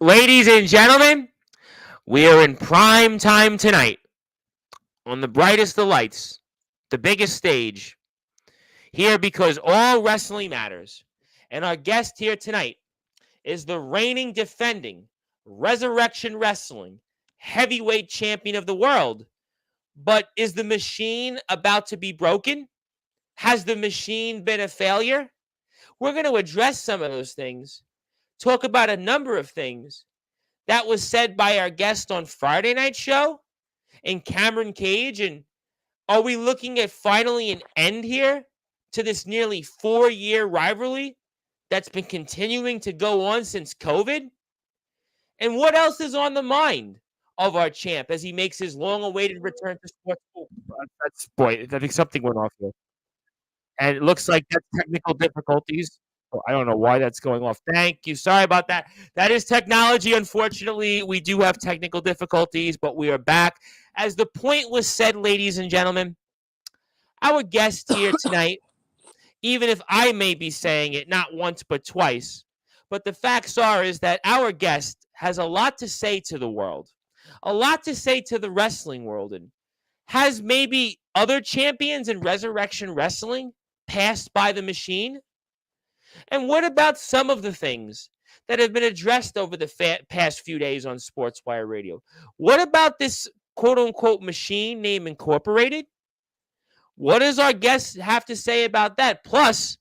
Ladies and gentlemen, we are in prime time tonight on the brightest of lights, the biggest stage, here because all wrestling matters. And our guest here tonight is the reigning, defending, Resurrection Wrestling heavyweight champion of the world. But is the machine about to be broken? Has the machine been a failure? We're going to address some of those things, talk about a number of things that was said by our guest on Friday night show and Cameron Cage. And are we looking at finally an end here to this nearly 4-year rivalry that's been continuing to go on since COVID? And what else is on the mind of our champ as he makes his long-awaited return to sports? Oh, boy, I think something went off here. And it looks like that's technical difficulties. Oh, I don't know why that's going off. Thank you. Sorry about that. That is technology. Unfortunately, we do have technical difficulties, but we are back. As the point was said, ladies and gentlemen, our guest here tonight, even if I may be saying it not once but twice, but the facts are is that our guest has a lot to say to the world, a lot to say to the wrestling world, and has maybe other champions in Resurrection Wrestling passed by the machine? And what about some of the things that have been addressed over the past few days on Sportswire Radio? What about this quote-unquote machine name incorporated? What does our guest have to say about that? Plus,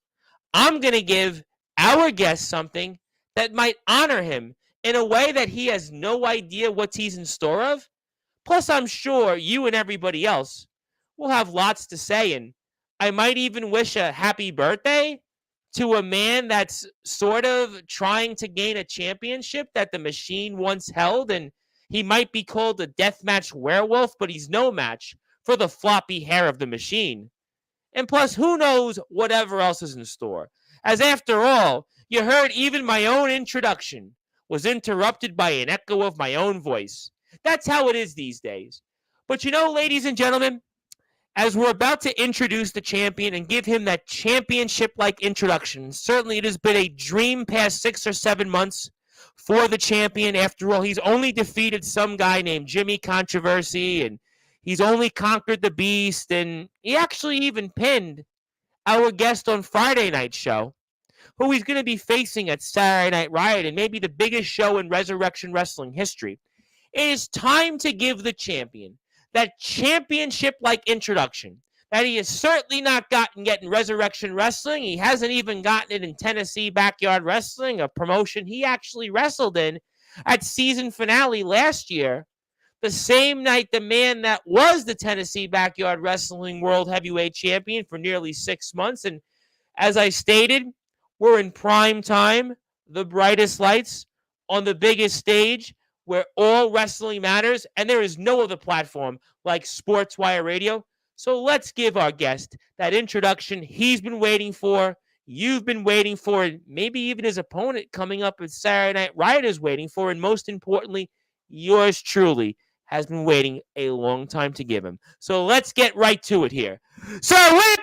I'm going to give our guest something that might honor him in a way that he has no idea what he's in store of. Plus, I'm sure you and everybody else will have lots to say, and I might even wish a happy birthday to a man that's sort of trying to gain a championship that the machine once held, and he might be called a deathmatch werewolf, but he's no match for the floppy hair of the machine. And plus, who knows whatever else is in store. As after all, you heard even my own introduction was interrupted by an echo of my own voice. That's how it is these days. But you know, ladies and gentlemen, as we're about to introduce the champion and give him that championship-like introduction, certainly it has been a dream past 6 or 7 months for the champion. After all, he's only defeated some guy named Jimmy Controversy, and he's only conquered the Beast, and he actually even pinned our guest on Friday night show, who he's going to be facing at Saturday Night Riot, and maybe the biggest show in Resurrection Wrestling history. It is time to give the champion that championship-like introduction that he has certainly not gotten yet in Resurrection Wrestling. He hasn't even gotten it in Tennessee Backyard Wrestling, a promotion he actually wrestled in at season finale last year, the same night the man that was the Tennessee Backyard Wrestling World Heavyweight Champion for nearly 6 months. And as I stated, we're in prime time, the brightest lights on the biggest stage, where all wrestling matters, and there is no other platform like Sportswire Radio. So let's give our guest that introduction he's been waiting for, you've been waiting for, and maybe even his opponent coming up at Saturday Night Riot is waiting for, and most importantly, yours truly has been waiting a long time to give him. So let's get right to it here. So with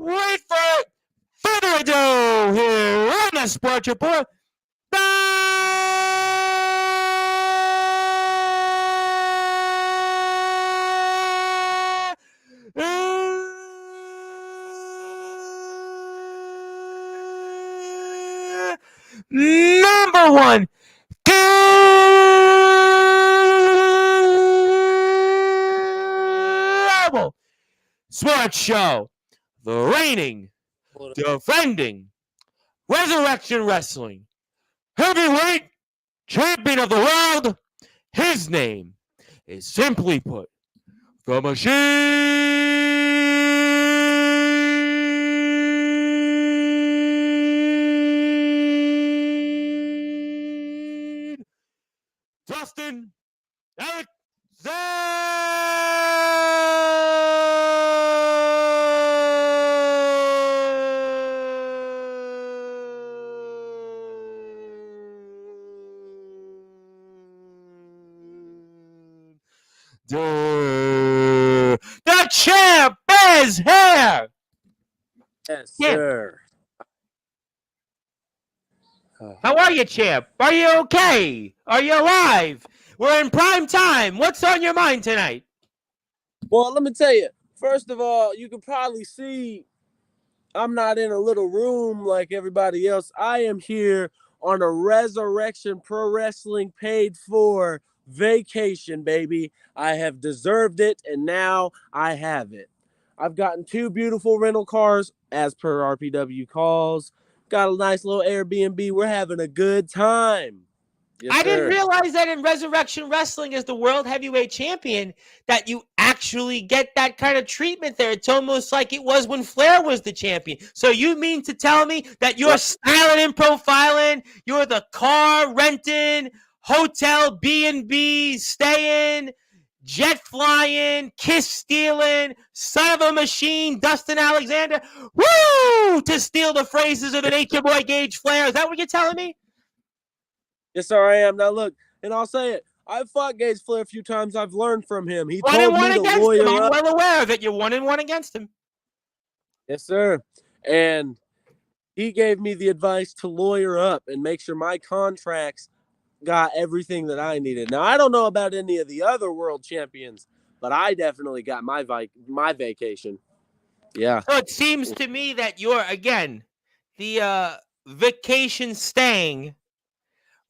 wait for it. Further ado here on the Sports Report. Number one global sports show, the reigning, defending, Resurrection Wrestling heavyweight champion of the world. His name is simply put, the Machine. Dustin, Eric, The champ is here. Yes, Champ. sir. How are you, champ? Are you okay? Are you alive? We're in prime time. What's on your mind tonight? Well, let me tell you. First of all, you can probably see I'm not in a little room like everybody else. I am here on a Resurrection Pro Wrestling paid for vacation, baby. I have deserved it, and now I have it. I've gotten 2 beautiful rental cars, as per RPW calls. Got a nice little Airbnb. We're having a good time. Yes, I didn't sir. realize that in Resurrection Wrestling as the World Heavyweight Champion that you actually get that kind of treatment there. It's almost like it was when Flair was the champion. So you mean to tell me that you're styling and profiling, you're the car renting, hotel B&B staying, jet flying, kiss stealing, son of a machine, Dustin Alexander, woo, to steal the phrases of the Nature Boy Gage Flair. Is that what you're telling me? Yes, sir, I am. Now, look, and I'll say it. I've fought Gage Flair a few times. I've learned from him. He told me to lawyer up. I'm well aware of it. You're 1-1 against him. Yes, sir. And he gave me the advice to lawyer up and make sure my contracts got everything that I needed. Now, I don't know about any of the other world champions, but I definitely got my vacation. Yeah. So it seems to me that you're, again, the vacation staying,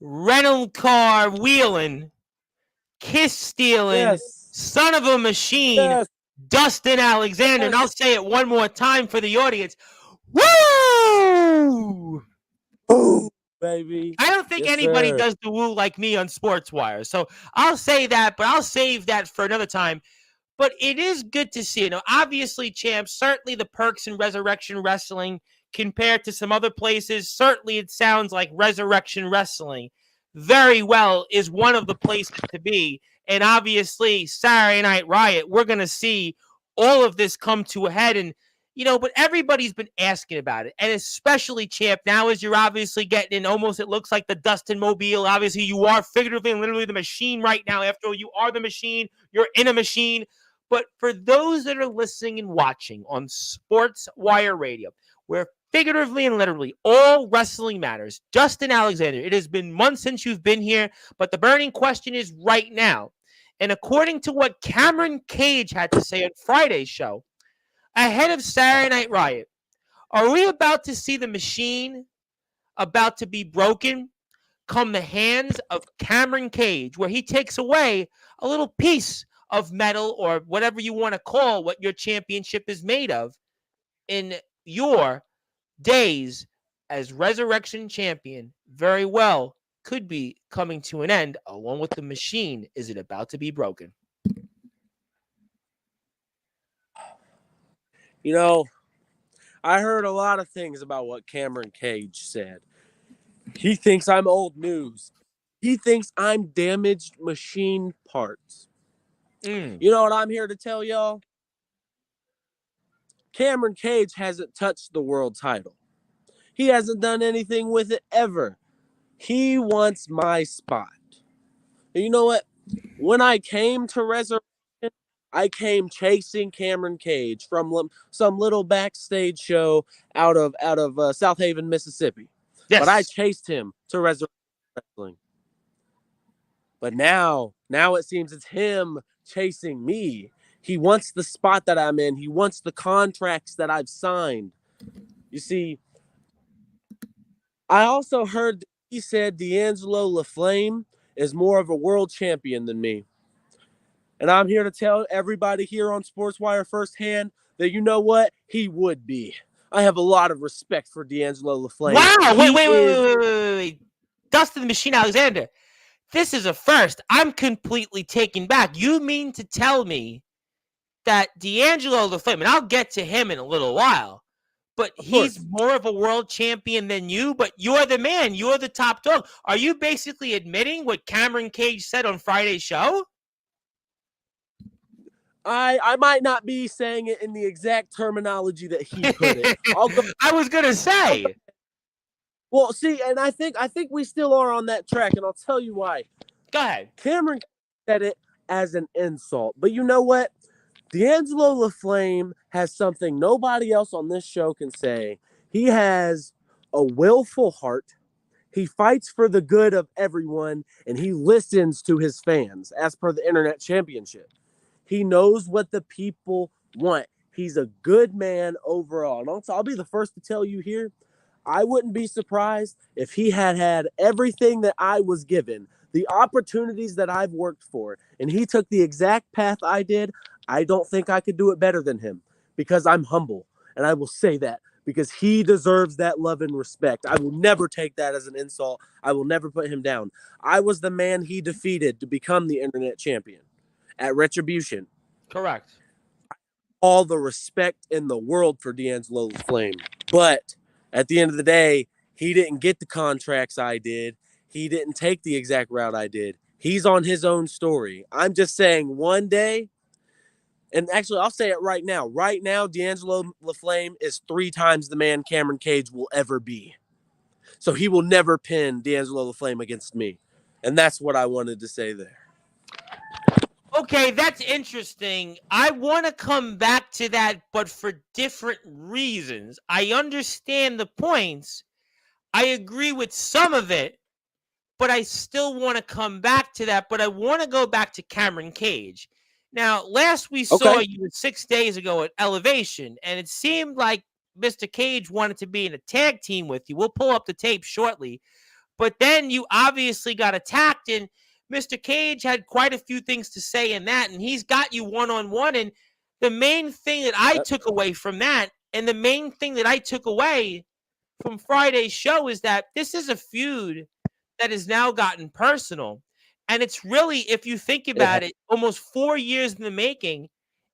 rental car wheeling, kiss stealing, son of a machine, Dustin Alexander. And I'll say it one more time for the audience. Woo! Woo, baby. I don't think anybody does the woo like me on Sportswire. So I'll say that, but I'll save that for another time. But it is good to see. Now, obviously, champ, certainly the perks in Resurrection Wrestling compared to some other places, certainly it sounds like Resurrection Wrestling very well is one of the places to be. And obviously, Saturday Night Riot, we're going to see all of this come to a head. And, but everybody's been asking about it. And especially, champ, now as you're obviously getting in almost, it looks like the Dustin Mobile. Obviously, you are figuratively and literally the machine right now. After all, you are the machine. You're in a machine. But for those that are listening and watching on Sportswire Radio, where figuratively and literally all wrestling matters, Dustin Alexander, it has been months since you've been here, but the burning question is right now. And according to what Cameron Cage had to say on Friday's show, ahead of Saturday Night Riot, are we about to see the machine about to be broken come the hands of Cameron Cage, where he takes away a little piece of metal or whatever you want to call what your championship is made of in your days as Resurrection Champion very well could be coming to an end along with the machine. Is it about to be broken? I heard a lot of things about what Cameron Cage said. He thinks I'm old news. He thinks I'm damaged machine parts. You know what I'm here to tell y'all? Cameron Cage hasn't touched the world title. He hasn't done anything with it ever. He wants my spot. And you know what? When I came to Resurrection, I came chasing Cameron Cage from some little backstage show out of South Haven, Mississippi. Yes. But I chased him to Resurrection Wrestling. But now it seems it's him chasing me. He wants the spot that I'm in. He wants the contracts that I've signed. You see, I also heard he said D'Angelo LaFlame is more of a world champion than me. And I'm here to tell everybody here on Sportswire firsthand that you know what? He would be. I have a lot of respect for D'Angelo LaFlame. Wow, wait. Dustin the Machine Alexander. This is a first. I'm completely taken back. You mean to tell me that D'Angelo LaFlame, and I'll get to him in a little while, but he's more of a world champion than you, but you're the man. You're the top dog. Are you basically admitting what Cameron Cage said on Friday's show? I might not be saying it in the exact terminology that he put it. I was gonna say. Well, see, and I think we still are on that track, and I'll tell you why. Go ahead. Cameron said it as an insult, but you know what? D'Angelo LaFlame has something nobody else on this show can say. He has a willful heart. He fights for the good of everyone, and he listens to his fans, as per the Internet Championship. He knows what the people want. He's a good man overall. And I'll be the first to tell you here, I wouldn't be surprised if he had everything that I was given, the opportunities that I've worked for, and he took the exact path I did. I don't think I could do it better than him because I'm humble, and I will say that because he deserves that love and respect. I will never take that as an insult. I will never put him down. I was the man he defeated to become the Internet Champion at Retribution. Correct. All the respect in the world for D'Angelo Flame. But at the end of the day, he didn't get the contracts I did. He didn't take the exact route I did. He's on his own story. I'm just saying one day, and actually I'll say it right now. Right now, D'Angelo LaFlame is 3 times the man Cameron Cage will ever be. So he will never pin D'Angelo LaFlame against me. And that's what I wanted to say there. Okay, that's interesting. I want to come back to that, but for different reasons. I understand the points. I agree with some of it, but I still want to come back to that. But I want to go back to Cameron Cage. Now, last we saw you 6 days ago at Elevation, and it seemed like Mr. Cage wanted to be in a tag team with you. We'll pull up the tape shortly. But then you obviously got attacked, and Mr. Cage had quite a few things to say in that, and he's got you one-on-one. And the main thing that I took away from that, and the main thing that I took away from Friday's show is that this is a feud that has now gotten personal. And it's really, if you think about it, almost 4 years in the making,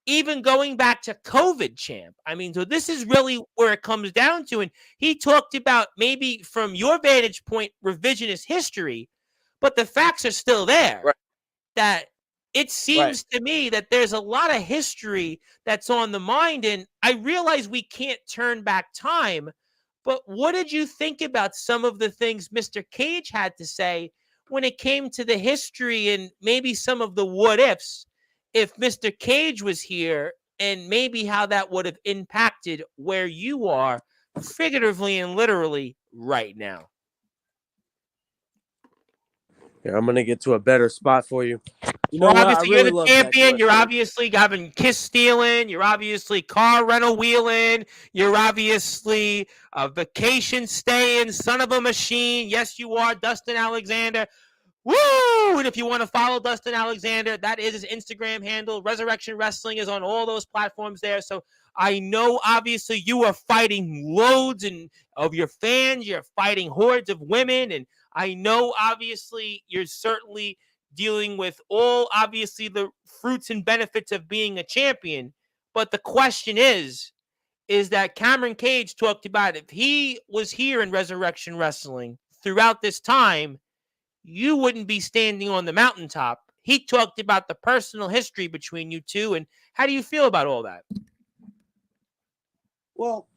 even going back to COVID champ. I mean, so this is really where it comes down to. And he talked about maybe from your vantage point, revisionist history, but the facts are still there. Right. That it seems to me that there's a lot of history that's on the mind. And I realize we can't turn back time, but what did you think about some of the things Mr. Cage had to say when it came to the history and maybe some of the what ifs if Mr. Cage was here, and maybe how that would have impacted where you are figuratively and literally right now? Here, I'm going to get to a better spot for you. You know, obviously you're the champion. You're obviously having kiss stealing. You're obviously car rental wheeling. You're obviously a vacation staying son of a machine. Yes, you are, Dustin Alexander. Woo! And if you want to follow Dustin Alexander, that is his Instagram handle. Resurrection Wrestling is on all those platforms there. So I know, obviously, you are fighting loads of your fans. You're fighting hordes of women. And I know, obviously, you're certainly dealing with all, obviously, the fruits and benefits of being a champion. But the question is that Cameron Cage talked about if he was here in Resurrection Wrestling throughout this time, you wouldn't be standing on the mountaintop. He talked about the personal history between you two. And how do you feel about all that? Well,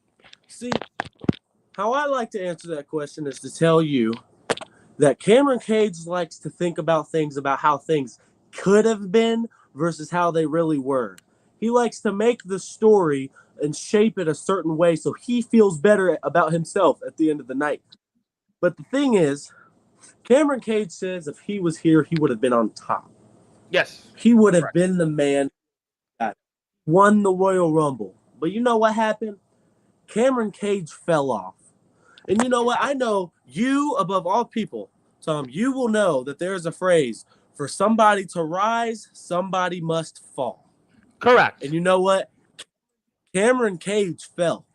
see, how I like to answer that question is to tell you that Cameron Cage likes to think about things about how things could have been versus how they really were. He likes to make the story and shape it a certain way so he feels better about himself at the end of the night. But the thing is, Cameron Cage says if he was here, he would have been on top. Yes. He would have been the man that won the Royal Rumble. But you know what happened? Cameron Cage fell off. And you know what? I know you, above all people, Tom, you will know that there's a phrase, for somebody to rise, somebody must fall. Correct. And you know what? Cameron Cage fell.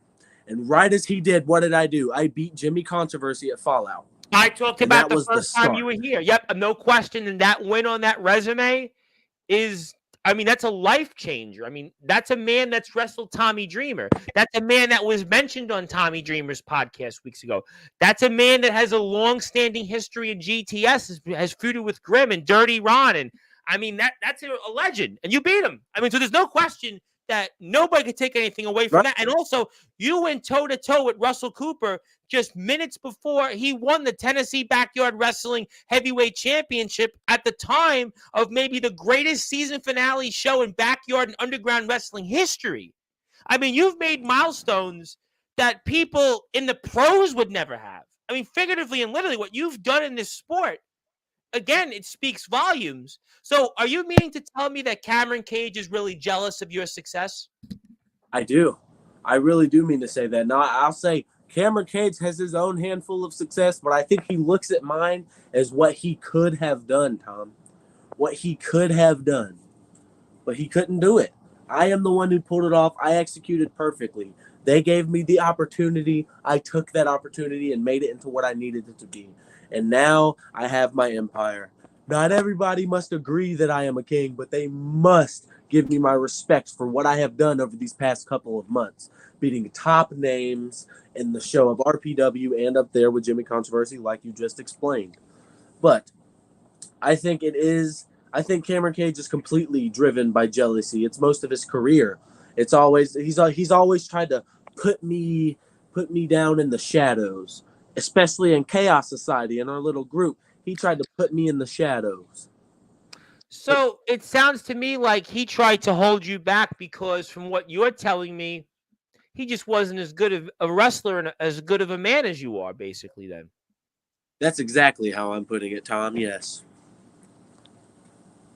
And right as he did, what did I do? I beat Jimmy Controversy at Fallout. I talked about the first time you were here. Yep, no question. And that win on that resume is, I mean, that's a life changer. I mean, that's a man that's wrestled Tommy Dreamer. That's a man that was mentioned on Tommy Dreamer's podcast weeks ago. That's a man that has a long-standing history in GTS, has feuded with Grimm and Dirty Ron. And I mean, that's a legend, and you beat him. I mean, so there's no question that nobody could take anything away from that. And also, you went toe-to-toe with Russell Cooper just minutes before he won the Tennessee Backyard Wrestling Heavyweight Championship at the time of maybe the greatest season finale show in backyard and underground wrestling history. I mean, you've made milestones that people in the pros would never have. I mean, figuratively and literally, what you've done in this sport, again, it speaks volumes. So are you meaning to tell me that Cameron Cage is really jealous of your success? I do. I really do mean to say that. Now, I'll say Cameron Cage has his own handful of success, but I think he looks at mine as what he could have done, Tom. What he could have done. But he couldn't do it. I am the one who pulled it off. I executed perfectly. They gave me the opportunity. I took that opportunity and made it into what I needed it to be. And now I have my empire. Not everybody must agree that I am a king, but they must give me my respect for what I have done over these past couple of months. Beating top names in the show of RPW and up there with Jimmy Controversy, like you just explained. But I think Cameron Cage is completely driven by jealousy. It's most of his career. It's always he's always tried to put me down in the shadows, especially in Chaos Society in our little group. He tried to put me in the shadows. So it sounds to me like he tried to hold you back because, from what you're telling me, he just wasn't as good of a wrestler and as good of a man as you are, basically, then. That's exactly how I'm putting it, Tom. Yes.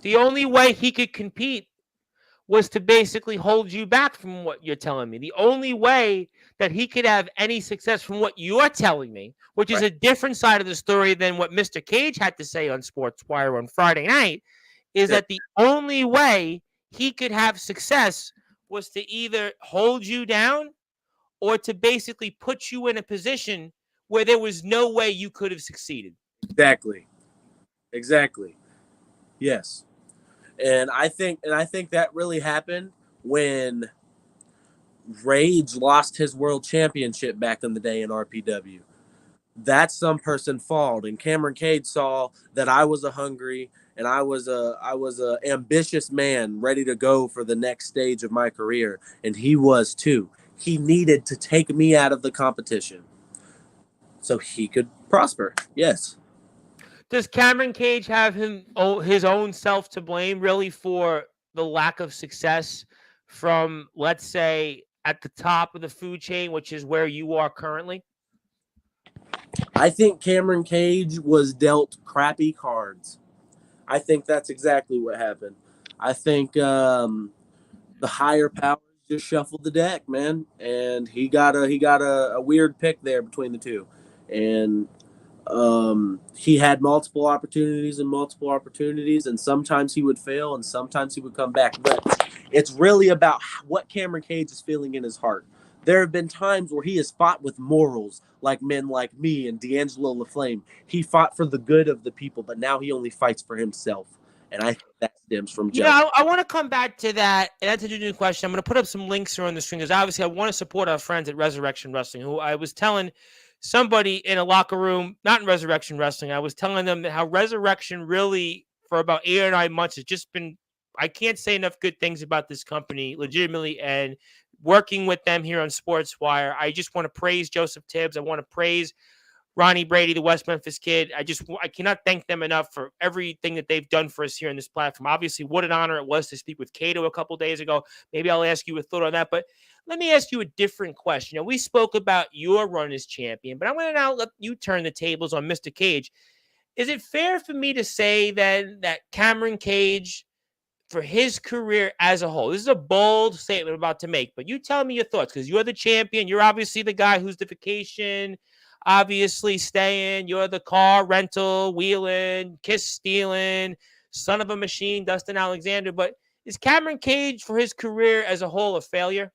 The only way he could compete was to basically hold you back, from what you're telling me. The only way that he could have any success, from what you're telling me, which is a different side of the story than what Mr. Cage had to say on Sportswire on Friday night, is that the only way he could have success was to either hold you down or to basically put you in a position where there was no way you could have succeeded. Exactly. Yes. And I think that really happened when Rage lost his world championship back in the day in RPW. That's some person fault. And Cameron Cage saw that I was a hungry and I was a ambitious man ready to go for the next stage of my career. And he was too. He needed to take me out of the competition so he could prosper. Yes. Does Cameron Cage have his own self to blame, really, for the lack of success from, let's say, at the top of the food chain, which is where you are currently? I think Cameron Cage was dealt crappy cards. I think that's exactly what happened. I think the higher powers just shuffled the deck, man, and he got a weird pick there between the two, and he had multiple opportunities, and sometimes he would fail, and sometimes he would come back. But it's really about what Cameron Cage is feeling in his heart. There have been times where he has fought with morals, like men like me and D'Angelo LaFlame. He fought for the good of the people, but now he only fights for himself. And I think that stems from jealousy. Yeah, I want to come back to that. And that's a new question. I'm going to put up some links here on the screen because obviously I want to support our friends at Resurrection Wrestling, who I was telling somebody in a locker room, not in Resurrection Wrestling, I was telling them that how Resurrection really, for about 8 or 9 months, has just been, I can't say enough good things about this company, legitimately, and working with them here on Sportswire. I just want to praise Joseph Tibbs. I want to praise Ronnie Brady, the West Memphis Kid. I cannot thank them enough for everything that they've done for us here on this platform. Obviously, what an honor it was to speak with Cato a couple days ago. Maybe I'll ask you a thought on that, but let me ask you a different question. We spoke about your run as champion, but I'm going to now let you turn the tables on Mr. Cage. Is it fair for me to say that Cameron Cage, for his career as a whole, this is a bold statement I'm about to make, but you tell me your thoughts, because you're the champion. You're obviously the guy who's the vacation, obviously staying. You're the car rental, wheeling, kiss stealing, son of a machine, Dustin Alexander. But is Cameron Cage, for his career as a whole, a failure?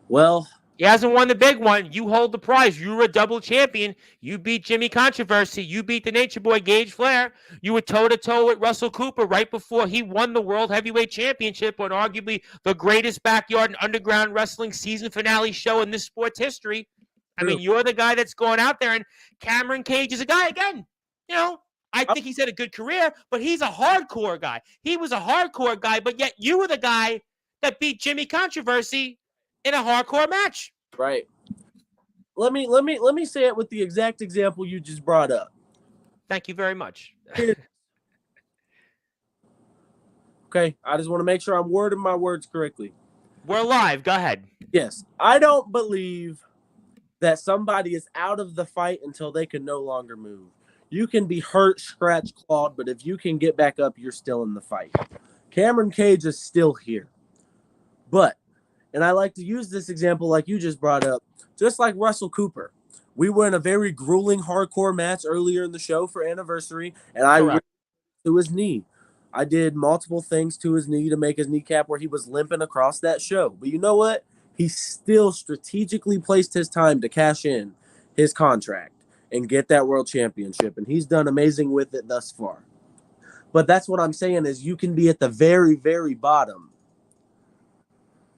Well, he hasn't won the big one. You hold the prize. You were a double champion. You beat Jimmy Controversy. You beat the Nature Boy, Gage Flair. You were toe-to-toe with Russell Cooper right before he won the World Heavyweight Championship on arguably the greatest backyard and underground wrestling season finale show in this sport's history. I mean, you're the guy that's going out there, and Cameron Cage is a guy, again, I think he's had a good career, but he's a hardcore guy. He was a hardcore guy, but yet you were the guy that beat Jimmy Controversy in a hardcore match. Right. Let me say it with the exact example you just brought up. Thank you very much. Okay, I just want to make sure I'm wording my words correctly. We're live. Go ahead. Yes, I don't believe that somebody is out of the fight until they can no longer move. You can be hurt, scratched, clawed, but if you can get back up, you're still in the fight. Cameron Cage is still here. But, and I like to use this example like you just brought up, just like Russell Cooper. We were in a very grueling hardcore match earlier in the show for anniversary, and I ripped to his knee. I did multiple things to his knee to make his kneecap where he was limping across that show. But you know what? He still strategically placed his time to cash in his contract and get that world championship. And he's done amazing with it thus far. But that's what I'm saying is you can be at the very, very bottom.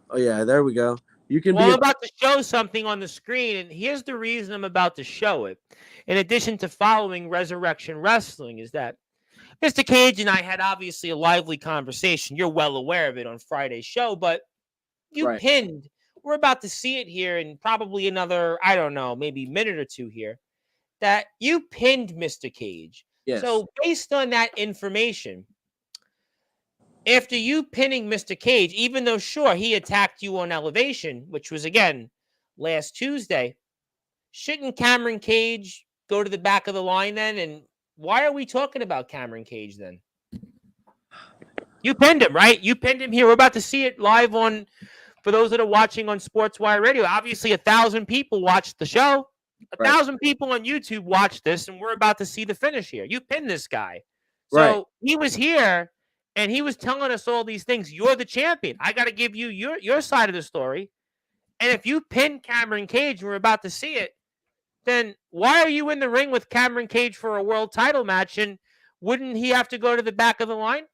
Oh, yeah, there we go. You can I'm about to show something on the screen, and here's the reason I'm about to show it. In addition to following Resurrection Wrestling, is that Mr. Cage and I had obviously a lively conversation. You're well aware of it on Friday's show, but you pinned. We're about to see it here in probably another, I don't know, maybe minute or two here, that you pinned Mr. Cage. Yes. So based on that information, after you pinning Mr. Cage, even though, sure, he attacked you on Elevation, which was, again, last Tuesday, shouldn't Cameron Cage go to the back of the line then? And why are we talking about Cameron Cage then? You pinned him, right? You pinned him here. We're about to see it live on, for those that are watching on Sportswire Radio. Obviously, 1,000 people watched the show. 1,000 people on YouTube watched this, and we're about to see the finish here. You pinned this guy. So he was here, and he was telling us all these things. You're the champion. I got to give you your side of the story. And if you pin Cameron Cage, and we're about to see it, then why are you in the ring with Cameron Cage for a world title match? And wouldn't he have to go to the back of the line?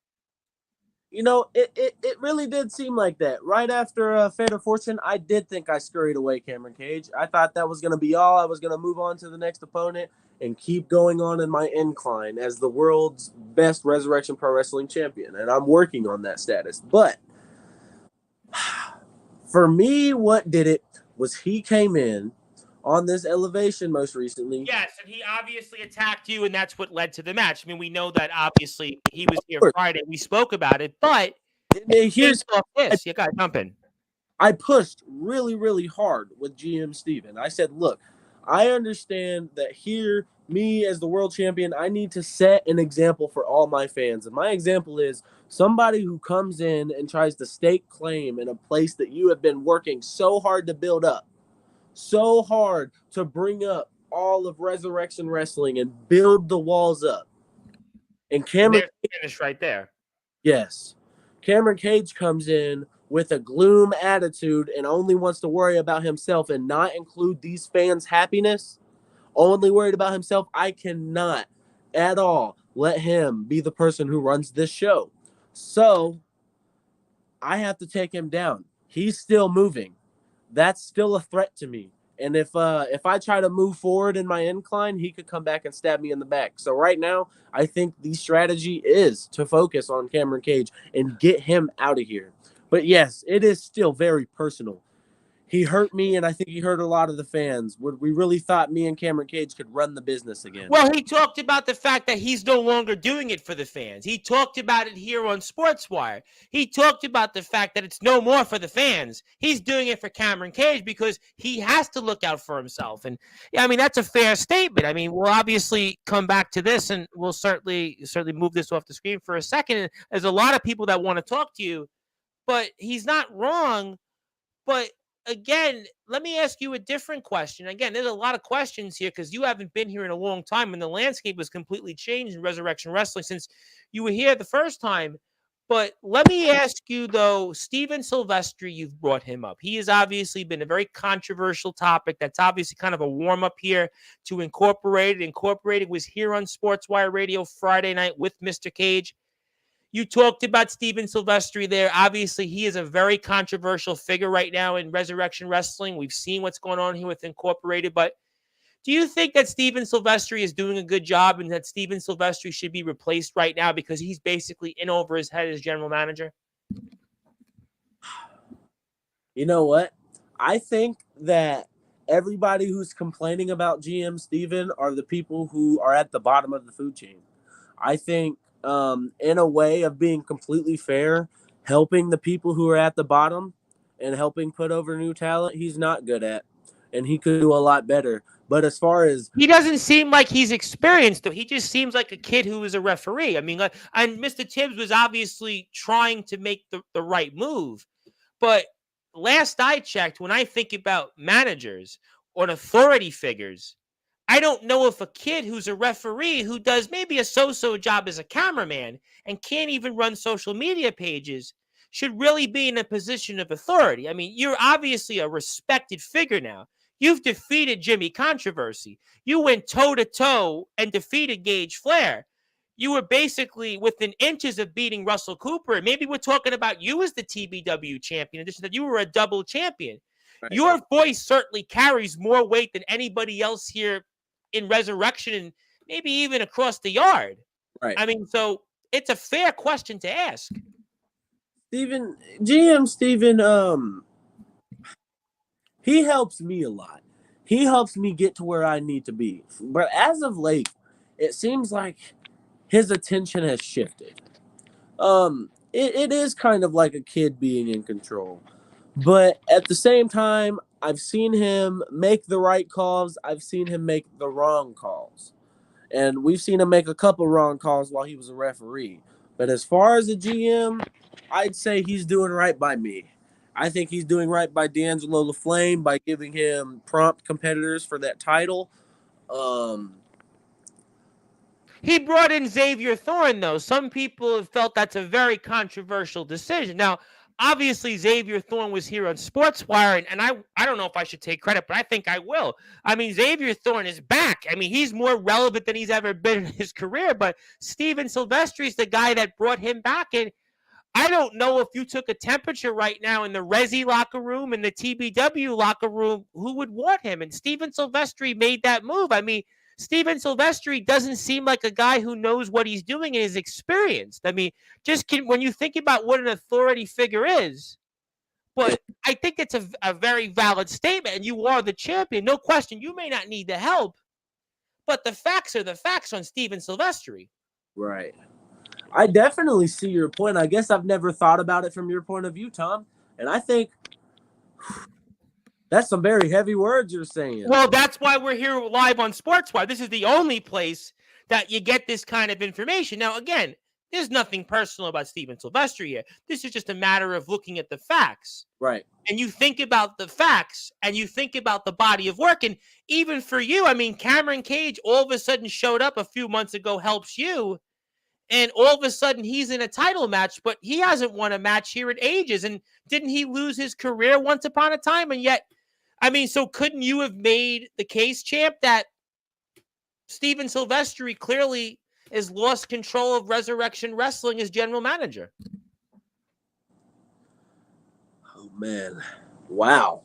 You know, it really did seem like that. Right after Fate of Fortune, I did think I scurried away Cameron Cage. I thought that was going to be all. I was going to move on to the next opponent and keep going on in my incline as the world's best Resurrection Pro Wrestling champion. And I'm working on that status. But for me, what did it was he came in on this Elevation most recently. Yes, and he obviously attacked you, and that's what led to the match. I mean, we know that obviously he was here Friday. We spoke about it, but here's this. You got to jump in. I pushed really, really hard with GM Steven. I said, look, I understand that here, me as the world champion, I need to set an example for all my fans. And my example is somebody who comes in and tries to stake claim in a place that you have been working so hard to build up. So hard to bring up all of Resurrection Wrestling and build the walls up. And Cameron finish right there. Yes. Cameron Cage comes in with a gloom attitude and only wants to worry about himself and not include these fans' happiness. Only worried about himself. I cannot at all let him be the person who runs this show. So I have to take him down. He's still moving. That's still a threat to me. And if I try to move forward in my incline, he could come back and stab me in the back. So right now, I think the strategy is to focus on Cameron Cage and get him out of here. But yes, it is still very personal. He hurt me, and I think he hurt a lot of the fans. We really thought me and Cameron Cage could run the business again. Well, he talked about the fact that he's no longer doing it for the fans. He talked about it here on Sportswire. He talked about the fact that it's no more for the fans. He's doing it for Cameron Cage because he has to look out for himself. And, yeah, I mean, that's a fair statement. I mean, we'll obviously come back to this, and we'll certainly move this off the screen for a second. There's a lot of people that want to talk to you, but he's not wrong. But again, let me ask you a different question. Again, there's a lot of questions here because you haven't been here in a long time, and the landscape has completely changed in Resurrection Wrestling since you were here the first time. But let me ask you, though, Steven Silvestri, you've brought him up. He has obviously been a very controversial topic. That's obviously kind of a warm-up here to Incorporated. Incorporated was here on Sportswire Radio Friday night with Mr. Cage. You talked about Steven Silvestri there. Obviously, he is a very controversial figure right now in Resurrection Wrestling. We've seen what's going on here with Incorporated, but Do you think that Steven Silvestri is doing a good job and that Steven Silvestri should be replaced right now because he's basically in over his head as general manager? You know what? I think that everybody who's complaining about GM Steven are the people who are at the bottom of the food chain. I think, in a way of being completely fair, helping the people who are at the bottom and helping put over new talent, he's not good at. And he could do a lot better. But as far as he doesn't seem like he's experienced, though. He just seems like a kid who is a referee. I mean, like, and Mr. Tibbs was obviously trying to make the right move. But last I checked, when I think about managers or authority figures, I don't know if a kid who's a referee who does maybe a so-so job as a cameraman and can't even run social media pages should really be in a position of authority. I mean, you're obviously a respected figure now. You've defeated Jimmy Controversy. You went toe-to-toe and defeated Gage Flair. You were basically within inches of beating Russell Cooper. And maybe we're talking about you as the TBW champion, in addition to that you were a double champion. Right. Your voice certainly carries more weight than anybody else here in Resurrection and maybe even across the yard. Right. I mean, so it's a fair question to ask. GM Steven, he helps me a lot. He helps me get to where I need to be. But as of late, it seems like his attention has shifted. It is kind of like a kid being in control. But at the same time, I've seen him make the right calls. I've seen him make the wrong calls. And we've seen him make a couple wrong calls while he was a referee. But as far as a GM, I'd say he's doing right by me. I think he's doing right by D'Angelo LaFlame by giving him prompt competitors for that title. He brought in Xavier Thorne, though. Some people have felt that's a very controversial decision. Now, obviously, Xavier Thorne was here on Sportswire, and I don't know if I should take credit, but I think I will. I mean, Xavier Thorne is back. I mean, he's more relevant than he's ever been in his career, but Steven Silvestri is the guy that brought him back, and I don't know if you took a temperature right now in the Resi locker room and the TBW locker room, who would want him. And Steven Silvestri made that move. I mean, Steven Silvestri doesn't seem like a guy who knows what he's doing and is experienced. I mean, when you think about what an authority figure is, but I think it's a very valid statement. And you are the champion. No question. You may not need the help, but the facts are the facts on Steven Silvestri. Right. I definitely see your point. I guess I've never thought about it from your point of view, Tom. And I think that's some very heavy words you're saying. Well, that's why we're here live on Sportswire. This is the only place that you get this kind of information. Now, again, there's nothing personal about Steven Silvestri here. This is just a matter of looking at the facts. Right. And you think about the facts and you think about the body of work. And even for you, I mean, Cameron Cage all of a sudden showed up a few months ago, helps you. And all of a sudden, he's in a title match, but he hasn't won a match here in ages. And didn't he lose his career once upon a time? And yet, I mean, so couldn't you have made the case, champ, that Steven Silvestri clearly has lost control of Resurrection Wrestling as general manager? Oh, man. Wow.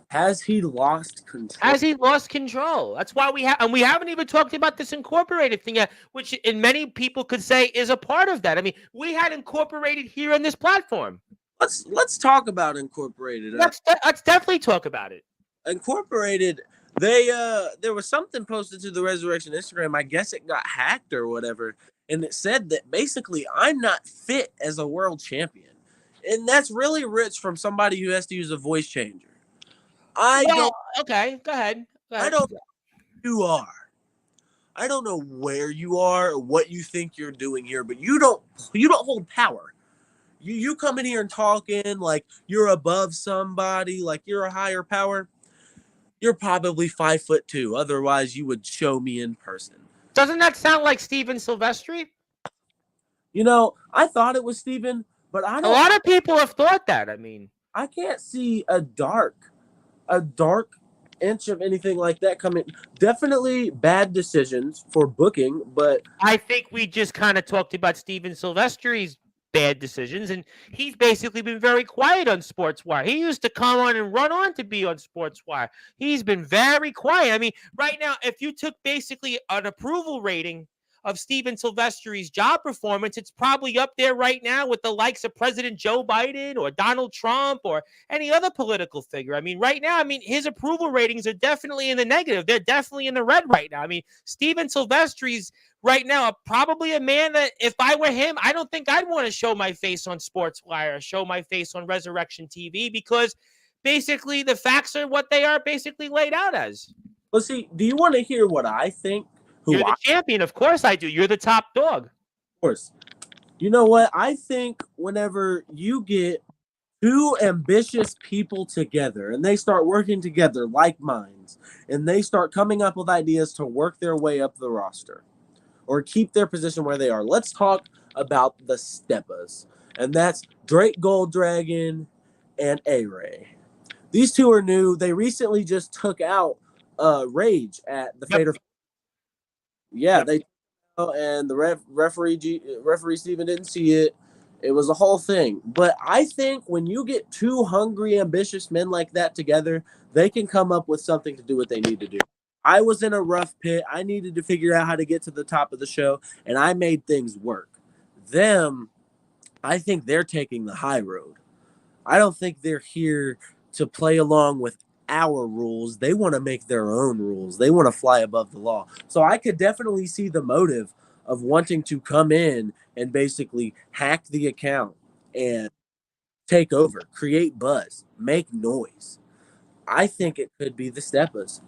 Has he lost control? Has he lost control? That's why we have, and we haven't even talked about this Incorporated thing yet, which in many people could say is a part of that. I mean, we had Incorporated here on this platform. Let's talk about Incorporated. Let's definitely talk about it. Incorporated, there was something posted to the Resurrection Instagram. I guess it got hacked or whatever, and it said that basically I'm not fit as a world champion, and that's really rich from somebody who has to use a voice changer. Okay, go ahead. I don't know who you are. I don't know where you are or what you think you're doing here, but you don't hold power. You come in here and talking like you're above somebody, like you're a higher power. You're probably 5'2". Otherwise, you would show me in person. Doesn't that sound like Steven Silvestri? You know, I thought it was Steven, but I don't. A lot of people have thought that. I mean, I can't see a dark inch of anything like that coming. Definitely bad decisions for booking, but I think we just kind of talked about Steven Silvestri's bad decisions, and he's basically been very quiet on Sportswire. He used to come on and run on to be on Sportswire. He's been very quiet. I mean, right now, if you took basically an approval rating of Steven Silvestri's job performance, it's probably up there right now with the likes of President Joe Biden or Donald Trump or any other political figure. I mean, right now, his approval ratings are definitely in the negative. They're definitely in the red right now. I mean, Steven Silvestri's right now probably a man that if I were him, I don't think I'd want to show my face on Sportswire or show my face on Resurrection TV, because basically the facts are what they are basically laid out as. Well, see, do you want to hear what I think? You're the champion. Of course I do. You're the top dog. Of course. You know what? I think whenever you get two ambitious people together and they start working together like minds and they start coming up with ideas to work their way up the roster or keep their position where they are. Let's talk about the Steppas. And that's Drake Golddragon and A-Ray. These two are new. They recently just took out Rage at the Fader. Yeah, they and the referee Steven didn't see it. It was a whole thing. But I think when you get two hungry, ambitious men like that together, they can come up with something to do what they need to do. I was in a rough pit. I needed to figure out how to get to the top of the show, and I made things work. Them, I think they're taking the high road. I don't think they're here to play along with our rules. They want to make their own rules. They want to fly above the law. So I could definitely see the motive of wanting to come in and basically hack the account and take over, create buzz, make noise. I think it could be the Steppas.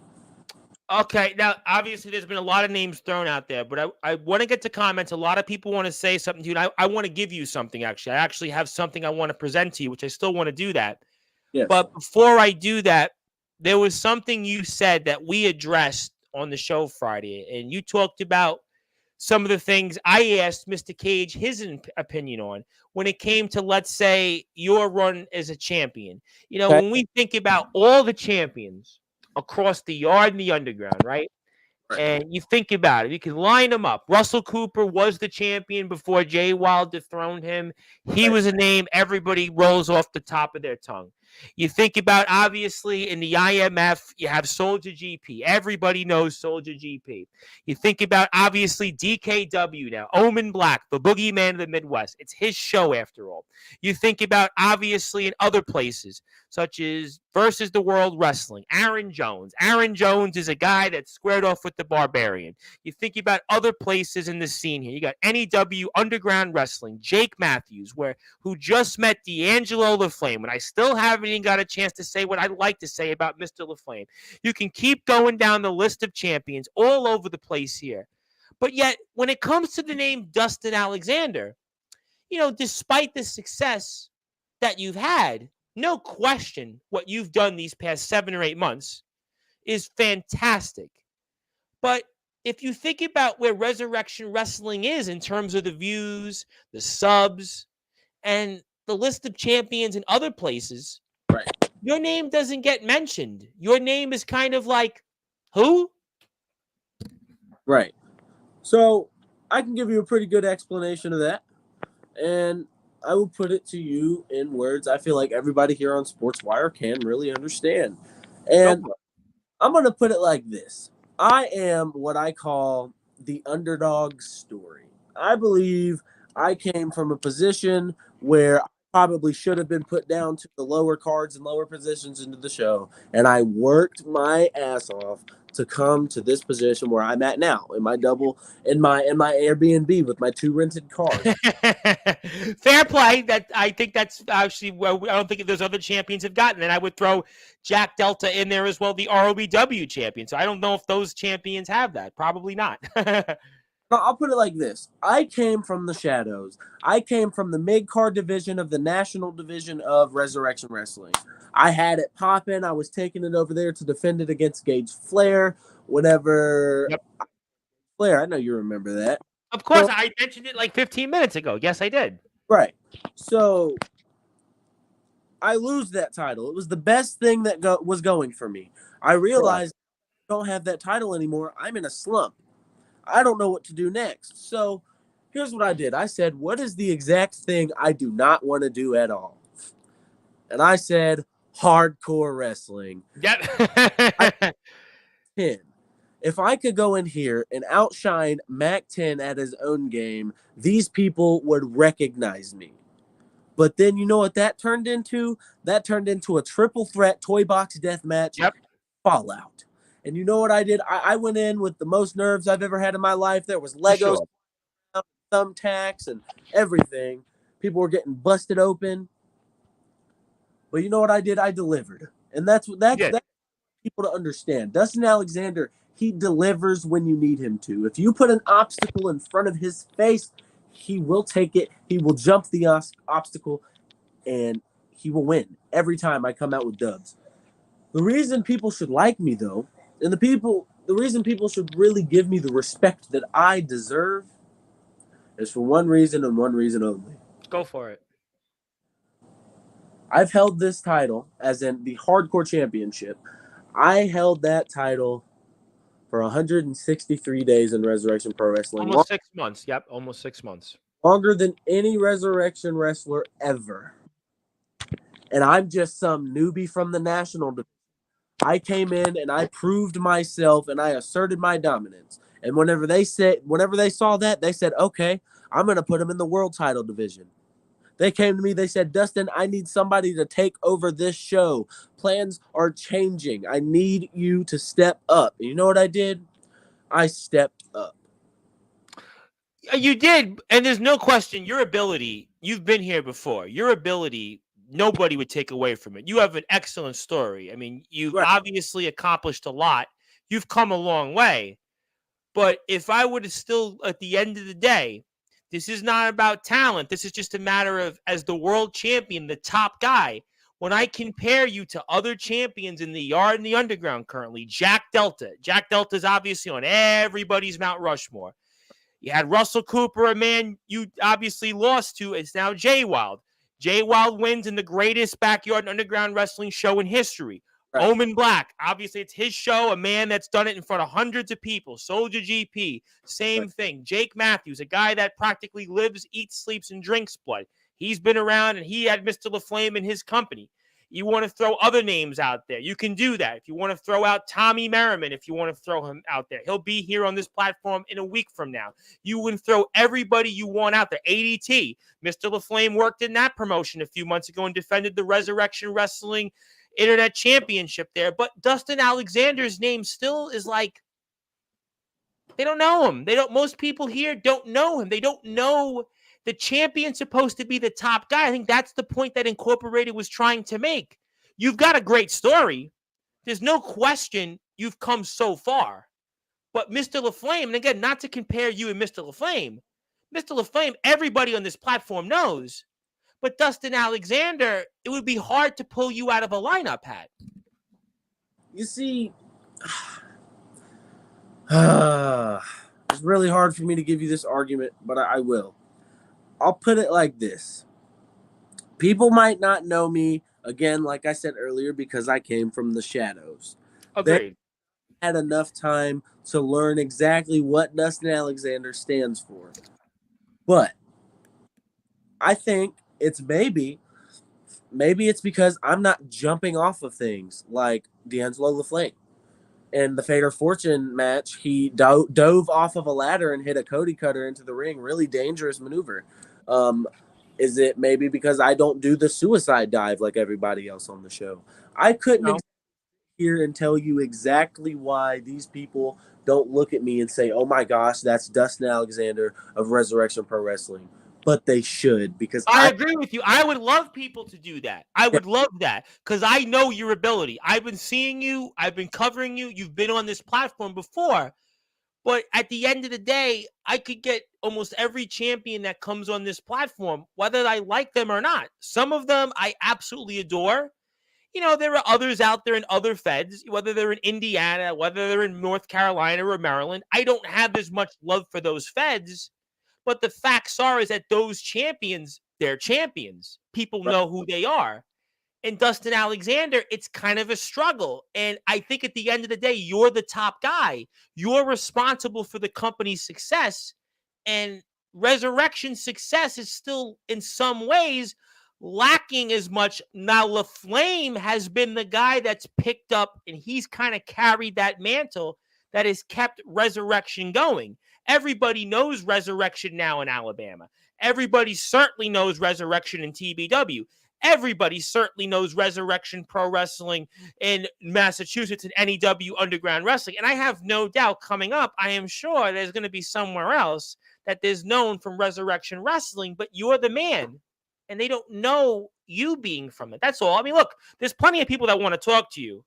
Okay, now obviously there's been a lot of names thrown out there, but I want to get to comments. A lot of people want to say something to you, and I want to give you something, actually. I actually have something I want to present to you, which I still want to do that. Yes. But before I do that, there was something you said that we addressed on the show Friday, and you talked about some of the things I asked Mr. Cage his opinion on when it came to, let's say, your run as a champion. You know, when we think about all the champions across the yard and the underground, right? And you think about it, you can line them up. Russell Cooper was the champion before Jay Wild dethroned him. He was a name everybody rolls off the top of their tongue. You think about, obviously, in the IMF, you have Soldier GP. Everybody knows Soldier GP. You think about, obviously, DKW now, Omen Black, the boogeyman of the Midwest. It's his show, after all. You think about, obviously, in other places, such as Versus the World Wrestling, Aaron Jones. Aaron Jones is a guy that squared off with the Barbarian. You think about other places in the scene here. You got NEW, Underground Wrestling, Jake Matthews, who just met D'Angelo LaFlame, and I still haven't even got a chance to say what I'd like to say about Mr. LaFlame. You can keep going down the list of champions all over the place here. But yet, when it comes to the name Dustin Alexander, you know, despite the success that you've had, no question what you've done these past 7 or 8 months is fantastic. But if you think about where Resurrection Wrestling is in terms of the views, the subs, and the list of champions in other places, right, your name doesn't get mentioned. Your name is kind of like, who? Right. So I can give you a pretty good explanation of that. And I will put it to you in words I feel like everybody here on Sportswire can really understand. And I'm going to put it like this. I am what I call the underdog story. I believe I came from a position where I probably should have been put down to the lower cards and lower positions into the show. And I worked my ass off to come to this position where I'm at now in my Airbnb with my 2 rented cars. Fair play. I think that's actually where I don't think those other champions have gotten. And I would throw Jack Delta in there as well, the ROBW champion. So I don't know if those champions have that. Probably not. I'll put it like this. I came from the shadows. I came from the mid-card division of the national division of Resurrection Wrestling. I had it popping. I was taking it over there to defend it against Gage Flair whenever... Yep. Flair, I know you remember that. Of course, I mentioned it like 15 minutes ago. Yes, I did. Right. So I lose that title. It was the best thing that was going for me. I realized I don't have that title anymore. I'm in a slump. I don't know what to do next. So Here's what I did. I said, what is the exact thing I do not want to do at all? And I said, hardcore wrestling. I Yep. 10. If I could go in here and outshine Mac 10 at his own game, these people would recognize me. But then you know what that turned into? That turned into a triple threat toy box death match Yep. fallout. And you know what I did? I went in with the most nerves I've ever had in my life. There was For Legos, sure. thumbtacks, and everything. People were getting busted open. But you know what I did? I delivered. And that's You did. people to understand. Dustin Alexander, he delivers when you need him to. If you put an obstacle in front of his face, he will take it. He will jump the obstacle, and he will win every time I come out with dubs. The reason people should like me, though, and the reason people should really give me the respect that I deserve is for one reason and one reason only. Go for it. I've held this title, as in the Hardcore Championship. I held that title for 163 days in Resurrection Pro Wrestling. Almost 6 months. Yep. Almost 6 months. Longer than any Resurrection wrestler ever. And I'm just some newbie from the national division. I came in and I proved myself and I asserted my dominance. And whenever they saw that, they said, okay, I'm going to put him in the world title division. They came to me, they said, Dustin, I need somebody to take over this show. Plans are changing. I need you to step up. And you know what I did? I stepped up. You did, and there's no question. Your ability, you've been here before. Your ability, nobody would take away from it. You have an excellent story. I mean, you've Right. obviously accomplished a lot. You've come a long way. But if I would have still, at the end of the day, this is not about talent. This is just a matter of, as the world champion, the top guy. When I compare you to other champions in the yard and the underground currently, Jack Delta is obviously on everybody's Mount Rushmore. You had Russell Cooper, a man you obviously lost to. It's now Jay Wild. Jay Wild wins in the greatest backyard underground wrestling show in history. Right. Omen Black, obviously it's his show, a man that's done it in front of hundreds of people. Soldier GP, same thing. Jake Matthews, a guy that practically lives, eats, sleeps, and drinks blood. He's been around, and he had Mr. LaFlame in his company. You want to throw other names out there, you can do that. If you want to throw out Tommy Merriman, if you want to throw him out there, he'll be here on this platform in a week from now. You would throw everybody you want out there. ADT, Mr. LaFlame worked in that promotion a few months ago and defended the Resurrection Wrestling Internet Championship there. But Dustin Alexander's name still is like, they don't know him. Most people here don't know him. They don't know the champion's supposed to be the top guy. I think that's the point that Incorporated was trying to make. You've got a great story. There's no question you've come so far. But Mr. LaFlame, and again, not to compare you and Mr. LaFlame, everybody on this platform knows. But Dustin Alexander, it would be hard to pull you out of a lineup, Pat. You see, it's really hard for me to give you this argument, but I will. I'll put it like this. People might not know me, again, like I said earlier, because I came from the shadows. Agreed. They had enough time to learn exactly what Dustin Alexander stands for. But I think it's maybe it's because I'm not jumping off of things like D'Angelo LaFlame. In the Fader Fortune match, he dove off of a ladder and hit a Cody Cutter into the ring. Really dangerous maneuver. Is it maybe because I don't do the suicide dive like everybody else on the show? I couldn't here and tell you exactly why these people don't look at me and say, oh my gosh, that's Dustin Alexander of Resurrection Pro Wrestling. But they should, because I agree with you. I would love people to do that. I would love that because I know your ability. I've been seeing you. I've been covering you. You've been on this platform before. But at the end of the day, I could get almost every champion that comes on this platform, whether I like them or not. Some of them I absolutely adore. You know, there are others out there in other feds, whether they're in Indiana, whether they're in North Carolina or Maryland. I don't have as much love for those feds. But the facts are is that those champions, they're champions. People know who they are. And Dustin Alexander, it's kind of a struggle. And I think at the end of the day, you're the top guy. You're responsible for the company's success. And Resurrection success is still in some ways lacking as much. Now, LaFlame has been the guy that's picked up, and he's kind of carried that mantle that has kept Resurrection going. Everybody knows Resurrection now in Alabama. Everybody certainly knows Resurrection in TBW. Everybody certainly knows Resurrection Pro Wrestling in Massachusetts and NEW Underground Wrestling. And I have no doubt coming up, I am sure there's going to be somewhere else that is known from Resurrection Wrestling, but you're the man. And they don't know you being from it. That's all. I mean, look, there's plenty of people that want to talk to you.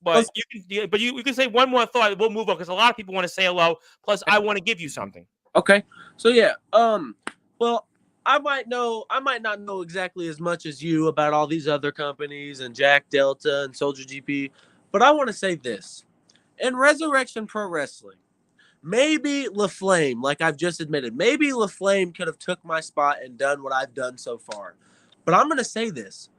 But you can say one more thought. We'll move on because a lot of people want to say hello. Plus, I want to give you something. Okay. So yeah. Well, I might not know exactly as much as you about all these other companies and Jack Delta and Soldier GP, but I want to say this: in Resurrection Pro Wrestling, maybe LaFlame, like I've just admitted, maybe LaFlame could have took my spot and done what I've done so far. But I'm gonna say this.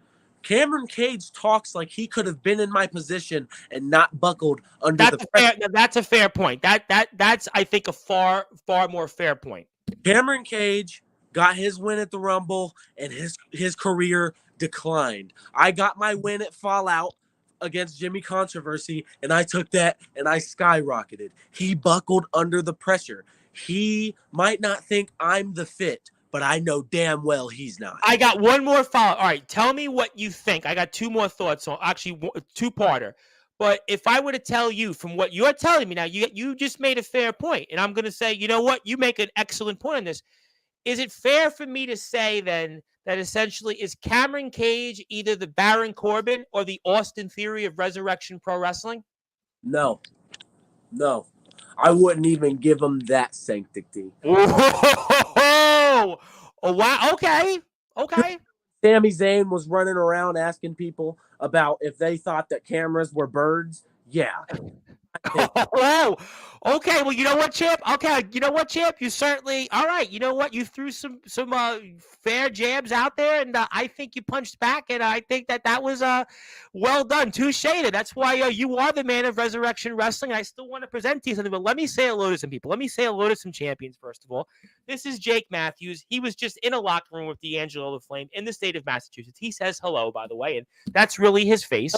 Cameron Cage talks like he could have been in my position and not buckled under the pressure. That's a fair point. That's I think a far more fair point. Cameron Cage got his win at the Rumble and his career declined. I got my win at Fallout against Jimmy Controversy, and I took that and I skyrocketed. He buckled under the pressure. He might not think I'm the fit, but I know damn well he's not. I got one more follow. All right, tell me what you think. I got two more thoughts on actually two-parter. But if I were to tell you from what you're telling me now, you just made a fair point, and I'm going to say, you know what? You make an excellent point on this. Is it fair for me to say then that essentially is Cameron Cage either the Baron Corbin or the Austin Theory of Resurrection Pro Wrestling? No. I wouldn't even give him that sanctity. Oh, wow. Okay. Sami Zayn was running around asking people about if they thought that cameras were birds. Yeah. Oh, okay. Well, you know what, Chip? Okay, you know what, Chip? You certainly all right. You know what? You threw some fair jabs out there, and I think you punched back, and I think that was well done. Touche. That's why you are the man of Resurrection Wrestling. I still want to present to you something, but let me say hello to some people. Let me say hello to some champions first of all. This is Jake Matthews. He was just in a locker room with D'Angelo the Flame in the state of Massachusetts. He says hello, by the way, and that's really his face.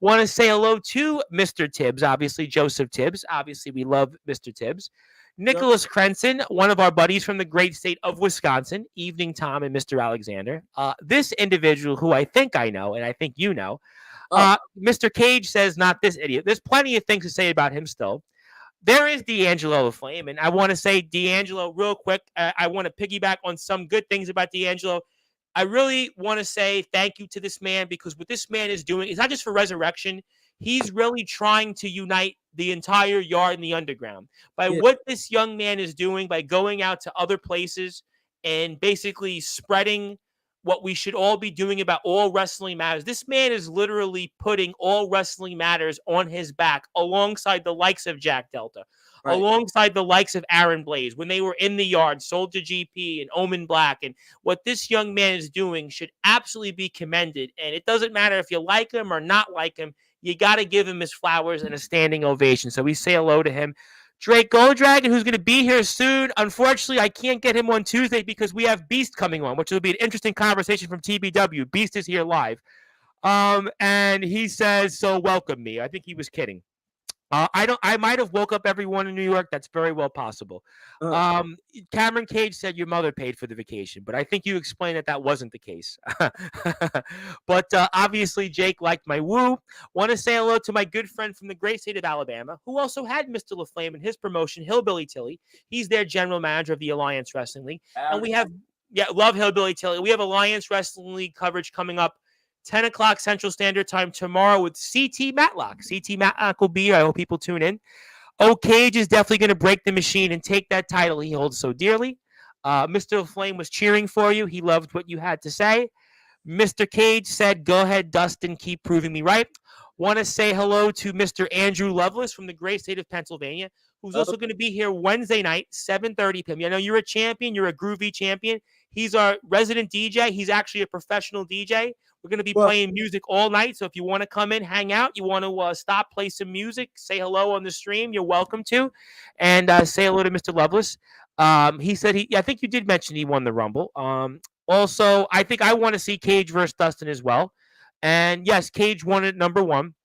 Want to say hello to Mr. Tibbs, obviously, Joseph Tibbs. Obviously, we love Mr. Tibbs. Nicholas Crenson, one of our buddies from the great state of Wisconsin. Evening, Tom and Mr. Alexander. This individual who I think I know, and I think you know, Mr. Cage says, not this idiot. There's plenty of things to say about him still. There is D'Angelo the Flame, and I want to say D'Angelo real quick. I want to piggyback on some good things about D'Angelo. I really want to say thank you to this man because what this man is doing is not just for Resurrection. He's really trying to unite the entire yard in the underground. By what this young man is doing, by going out to other places and basically spreading what we should all be doing about All Wrestling Matters. This man is literally putting All Wrestling Matters on his back alongside the likes of Jack Delta. Right. Alongside the likes of Aaron Blaze, when they were in the yard, Soldier GP and Omen Black. And what this young man is doing should absolutely be commended. And it doesn't matter if you like him or not like him. You got to give him his flowers and a standing ovation. So we say hello to him. Drake Goldragon, who's going to be here soon. Unfortunately, I can't get him on Tuesday because we have Beast coming on, which will be an interesting conversation from TBW. Beast is here live. And he says, so welcome me. I think he was kidding. I might have woke up everyone in New York. That's very well possible. Cameron Cage said your mother paid for the vacation, but I think you explained that wasn't the case. But obviously, Jake liked my woo. Want to say hello to my good friend from the great state of Alabama, who also had Mr. LaFlame in his promotion, Hillbilly Tilly. He's their general manager of the Alliance Wrestling League. And we have, love Hillbilly Tilly. We have Alliance Wrestling League coverage coming up 10 o'clock Central Standard Time tomorrow with CT Matlock. CT Matlock will be here. I hope people tune in. Cage is definitely going to break the machine and take that title he holds so dearly. Mr. Flame was cheering for you. He loved what you had to say. Mr. Cage said, go ahead, Dustin, keep proving me right. Want to say hello to Mr. Andrew Lovelace from the great state of Pennsylvania, who's also going to be here Wednesday night, 7:30 p.m. I know you're a champion. You're a groovy champion. He's our resident DJ. He's actually a professional DJ. We're going to be playing music all night. So if you want to come in, hang out, you want to stop, play some music, say hello on the stream, you're welcome to. And say hello to Mr. Lovelace. He said I think you did mention he won the Rumble. Also, I think I want to see Cage versus Dustin as well. And yes, Cage won at number one.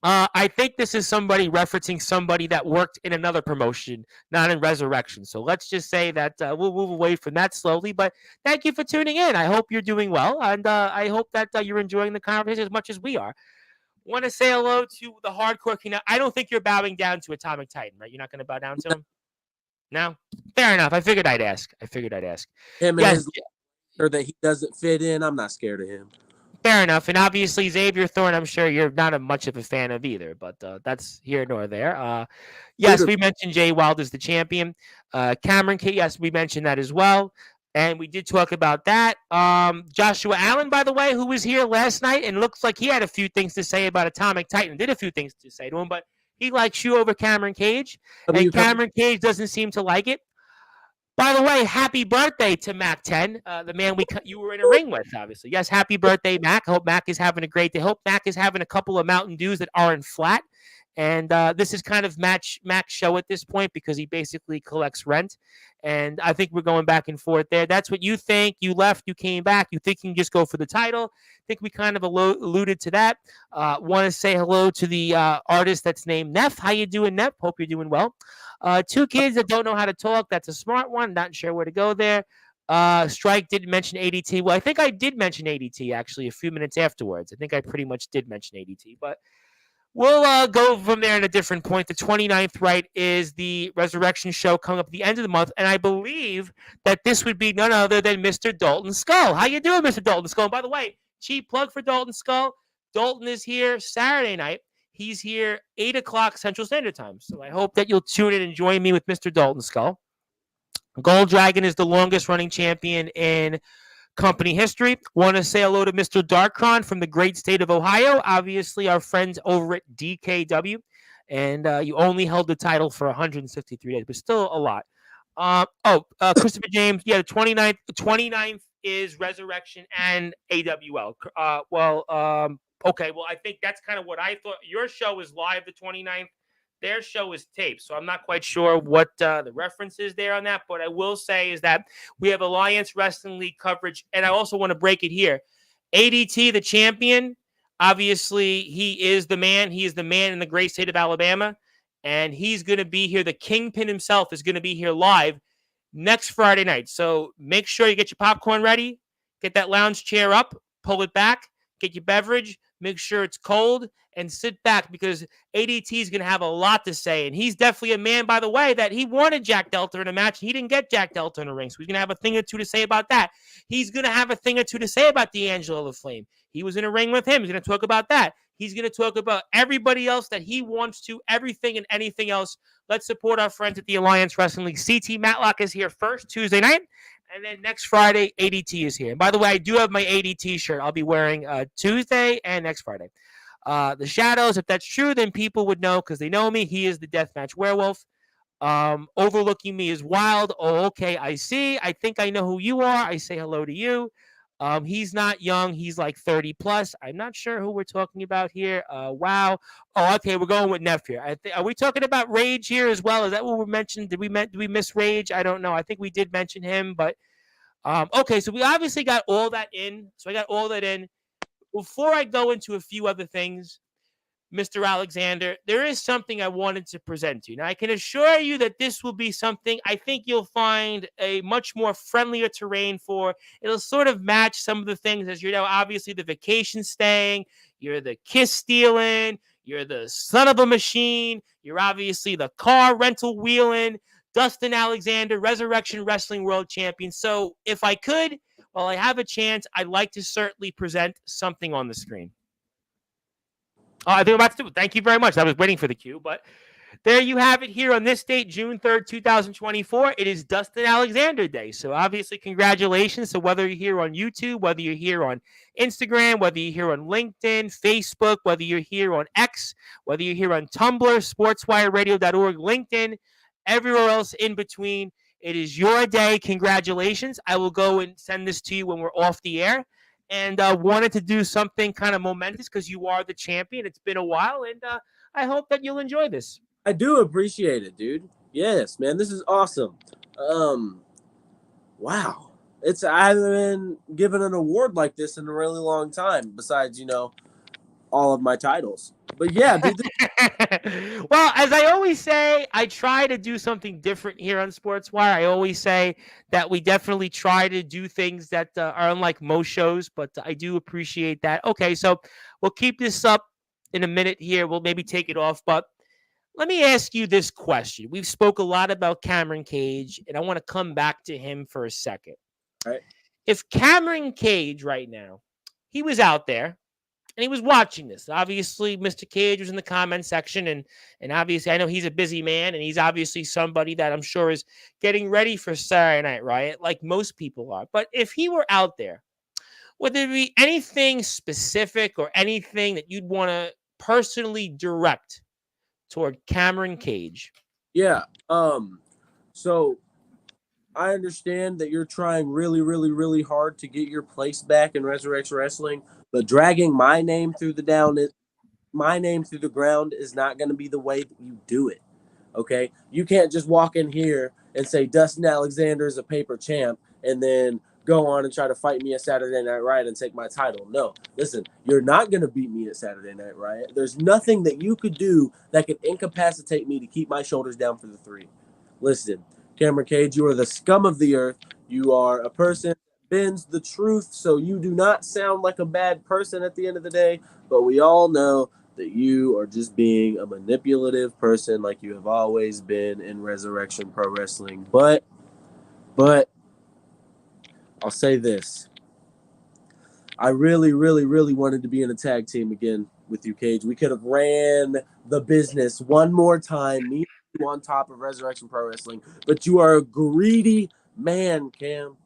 I think this is somebody referencing somebody that worked in another promotion, not in Resurrection. So let's just say that we'll move away from that slowly. But thank you for tuning in. I hope you're doing well, and I hope that you're enjoying the conversation as much as we are. Want to say hello to the hardcore king. I don't think you're bowing down to Atomic Titan, right? You're not going to bow down to him? No? Fair enough. I figured I'd ask. Him and Yes. his or that he doesn't fit in. I'm not scared of him. Fair enough. And obviously, Xavier Thorne, I'm sure you're not much of a fan of either, but that's here nor there. Yes, we mentioned Jay Wilde as the champion. Cameron K, yes, we mentioned that as well. And we did talk about that. Joshua Allen, by the way, who was here last night and looks like he had a few things to say about Atomic Titan, did a few things to say to him, but he likes you over Cameron Cage. And Cameron Cage doesn't seem to like it. By the way, happy birthday to Mac 10, the man you were in a ring with, obviously. Yes, happy birthday, Mac. Hope Mac is having a great day. Hope Mac is having a couple of Mountain Dews that aren't flat. And this is kind of Mac's show at this point because he basically collects rent. And I think we're going back and forth there. That's what you think. You left, you came back. You think you can just go for the title. I think we kind of alluded to that. Want to say hello to the artist that's named Neff. How you doing, Neff? Hope you're doing well. Two kids that don't know how to talk. That's a smart one. Not sure where to go there. Strike didn't mention ADT. Well, I think I did mention ADT actually a few minutes afterwards. I think I pretty much did mention ADT, but we'll go from there in a different point. The 29th, right, is the Resurrection show coming up at the end of the month, and I believe that this would be none other than Mr. Dalton Skull. How you doing, Mr. Dalton Skull? And by the way, cheap plug for Dalton Skull. Dalton is here Saturday night. He's here 8 o'clock Central Standard Time. So I hope that you'll tune in and join me with Mr. Dalton Skull. Gold Dragon is the longest running champion in company history. Want to say hello to Mr. Darkron from the great state of Ohio. Obviously, our friends over at DKW. And you only held the title for 153 days, but still a lot. Christopher James. Yeah, the 29th is Resurrection and AWL. Okay, well, I think that's kind of what I thought. Your show is live the 29th. Their show is taped, so I'm not quite sure what the reference is there on that, but I will say is that we have Alliance Wrestling League coverage, and I also want to break it here. ADT, the champion, obviously he is the man. He is the man in the great state of Alabama, and he's going to be here. The Kingpin himself is going to be here live next Friday night, so make sure you get your popcorn ready, get that lounge chair up, pull it back, get your beverage, make sure it's cold, and sit back because ADT is going to have a lot to say. And he's definitely a man, by the way, that he wanted Jack Delta in a match. He didn't get Jack Delta in a ring, so he's going to have a thing or two to say about that. He's going to have a thing or two to say about D'Angelo the Flame. He was in a ring with him. He's going to talk about that. He's going to talk about everybody else that he wants to, everything and anything else. Let's support our friends at the Alliance Wrestling League. CT Matlock is here first, Tuesday night. And then next Friday, ADT is here. And by the way, I do have my ADT shirt I'll be wearing Tuesday and next Friday. The Shadows, if that's true, then people would know because they know me. He is the Deathmatch Werewolf. Overlooking me is Wild. Oh, okay, I see. I think I know who you are. I say hello to you. He's not young. He's like 30 plus. I'm not sure who we're talking about here. Wow. Oh, okay, we're going with Neff here. Are we talking about Rage here as well? Is that what we mentioned? Did we miss Rage? I don't know. I think we did mention him, but okay, so we obviously got all that in. So I got all that in. Before I go into a few other things, Mr. Alexander, there is something I wanted to present to you. Now, I can assure you that this will be something I think you'll find a much more friendlier terrain for. It'll sort of match some of the things, as you know, obviously the vacation staying, you're the kiss stealing, you're the son of a machine, you're obviously the car rental wheeling, Dustin Alexander, Resurrection Wrestling World Champion. So if I could, while I have a chance, I'd like to certainly present something on the screen. I think I'm about to do it. Thank you very much. I was waiting for the cue, but there you have it here on this date, June 3rd, 2024. It is Dustin Alexander Day. So obviously, congratulations. So whether you're here on YouTube, whether you're here on Instagram, whether you're here on LinkedIn, Facebook, whether you're here on X, whether you're here on Tumblr, sportswireradio.org, LinkedIn, everywhere else in between, it is your day. Congratulations. I will go and send this to you when we're off the air. And wanted to do something kind of momentous because you are the champion. It's been a while, and I hope that you'll enjoy this. I do appreciate it, dude. Yes, man, this is awesome. Wow. I haven't been given an award like this in a really long time, besides, all of my titles. But yeah, dude. Well, as I always say, I try to do something different here on Sportswire. I always say that we definitely try to do things that are unlike most shows, but I do appreciate that. Okay, so we'll keep this up in a minute here. We'll maybe take it off, but let me ask you this question. We've spoke a lot about Cameron Cage, and I want to come back to him for a second. Right. If Cameron Cage right now, he was out there and he was watching this. Obviously, Mr. Cage was in the comment section, and obviously, I know he's a busy man, and he's obviously somebody that I'm sure is getting ready for Saturday Night Riot, like most people are. But if he were out there, would there be anything specific or anything that you'd want to personally direct toward Cameron Cage? Yeah. So I understand that you're trying really, really, really hard to get your place back in Resurrection Wrestling, but dragging my name through the ground is not going to be the way that you do it. Okay, you can't just walk in here and say Dustin Alexander is a paper champ and then go on and try to fight me at Saturday Night Riot and take my title. No, listen, you're not going to beat me at Saturday Night Riot. There's nothing that you could do that could incapacitate me to keep my shoulders down for the three. Listen, Cameron Cage, you are the scum of the earth. You are a person that bends the truth, so you do not sound like a bad person at the end of the day, but we all know that you are just being a manipulative person like you have always been in Resurrection Pro Wrestling. But I'll say this. I really, really, really wanted to be in a tag team again with you, Cage. We could have ran the business one more time, me and you on top of Resurrection Pro Wrestling. But you are a greedy man, Cam.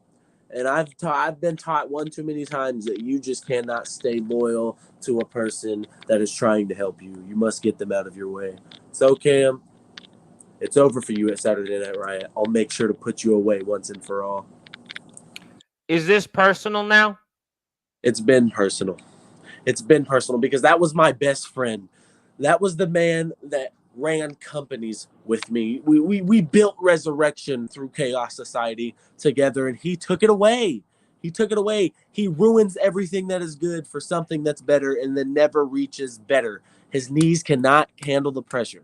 And I've been taught one too many times that you just cannot stay loyal to a person that is trying to help you. You must get them out of your way. So, Cam, it's over for you at Saturday Night Riot. I'll make sure to put you away once and for all. Is this personal now? It's been personal. It's been personal because that was my best friend. That was the man that ran companies with me. We built Resurrection through Chaos Society together, and he took it away. He took it away. He ruins everything that is good for something that's better and then never reaches better. His knees cannot handle the pressure.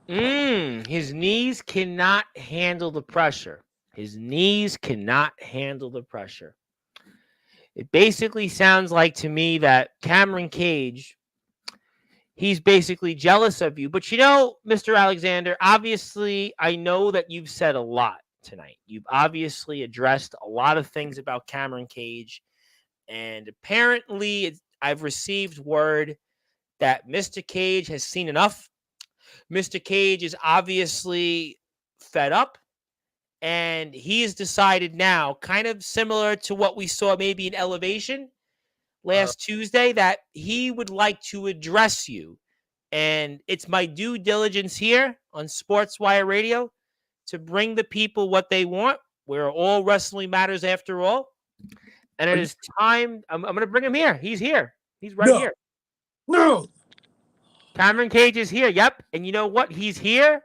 His knees cannot handle the pressure. His knees cannot handle the pressure. It basically sounds like to me that Cameron Cage, he's basically jealous of you. But Mr. Alexander, obviously, I know that you've said a lot tonight. You've obviously addressed a lot of things about Cameron Cage. And apparently, I've received word that Mr. Cage has seen enough. Mr. Cage is obviously fed up. And he has decided now, kind of similar to what we saw maybe in Elevation last Tuesday, that he would like to address you. And it's my due diligence here on Sportswire Radio to bring the people what they want. We're all wrestling matters after all. And it is time. I'm going to bring him here. He's here. He's right here. No. Cameron Cage is here. Yep. And you know what? He's here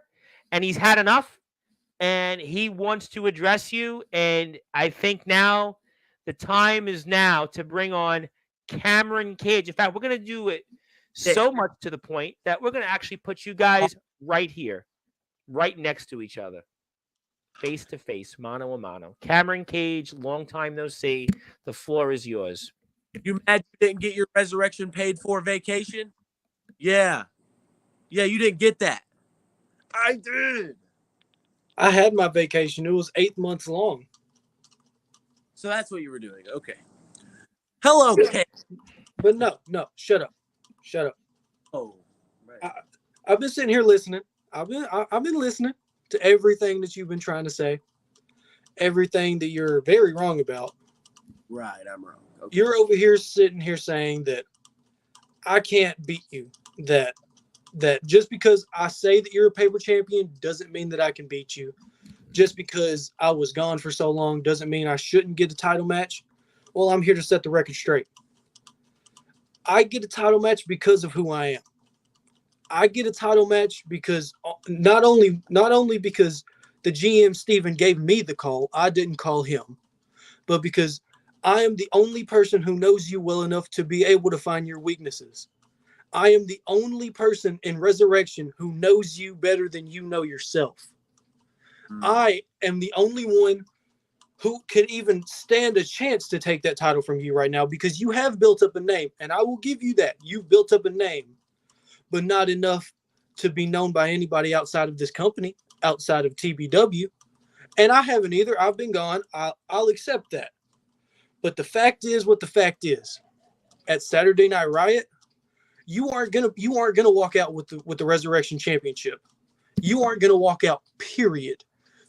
and he's had enough. And he wants to address you. And I think now the time is now to bring on Cameron Cage. In fact, we're going to do it so much to the point that we're going to actually put you guys right here, right next to each other, face to face, mano a mano. Cameron Cage, long time no see. The floor is yours. You mad you didn't get your Resurrection paid for vacation? Yeah. Yeah, you didn't get that. I did. I had my vacation. It was 8 months long. So that's what you were doing. Okay. Hello, Kate. But no, shut up. Oh, right. I've been sitting here listening. I've been listening to everything that you've been trying to say, everything that you're very wrong about. Right, I'm wrong. Okay. You're over here sitting here saying that I can't beat you. That just because I say that you're a paper champion doesn't mean that I can beat you. Just because I was gone for so long doesn't mean I shouldn't get a title match. Well, I'm here to set the record straight. I get a title match because of who I am. I get a title match because not only because the GM Steven gave me the call. I didn't call him. But because I am the only person who knows you well enough to be able to find your weaknesses. I am the only person in Resurrection who knows you better than you know yourself. I am the only one who can even stand a chance to take that title from you right now because you have built up a name, and I will give you that. You've built up a name, but not enough to be known by anybody outside of this company, outside of TBW. And I haven't either. I've been gone. I'll accept that. But the fact is what the fact is. At Saturday Night Riot, you aren't gonna walk out with the Resurrection Championship. You aren't gonna walk out, period.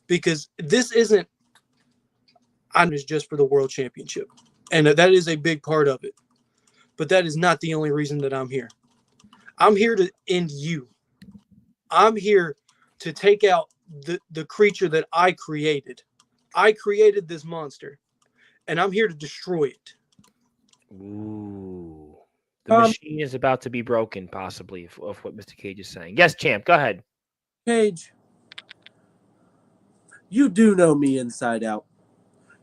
Because this isn't is just for the World Championship. And that is a big part of it. But that is not the only reason that I'm here. I'm here to end you. I'm here to take out the creature that I created. I created this monster. And I'm here to destroy it. Ooh. The machine is about to be broken, possibly, of what Mr. Cage is saying. Yes, Champ, go ahead. Cage, you do know me inside out.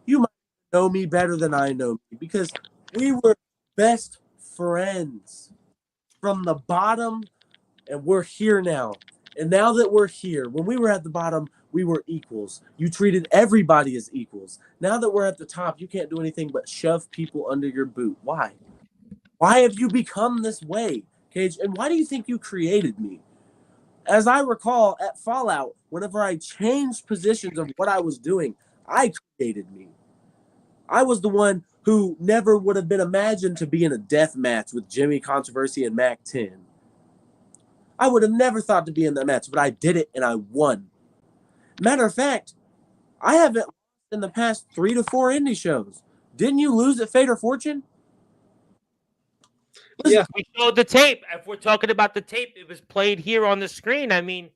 You might know me better than I know me because we were best friends from the bottom, and we're here now. And now that we're here, when we were at the bottom, we were equals. You treated everybody as equals. Now that we're at the top, you can't do anything but shove people under your boot. Why? Why have you become this way, Cage? And why do you think you created me? As I recall, at Fallout, whenever I changed positions of what I was doing, I created me. I was the one who never would have been imagined to be in a death match with Jimmy Controversy and Mac 10. I would have never thought to be in that match, but I did it and I won. Matter of fact, I haven't lost in the past 3 to 4 indie shows. Didn't you lose at Fate or Fortune? Yeah, we showed the tape. If we're talking about the tape, it was played here on the screen. I mean,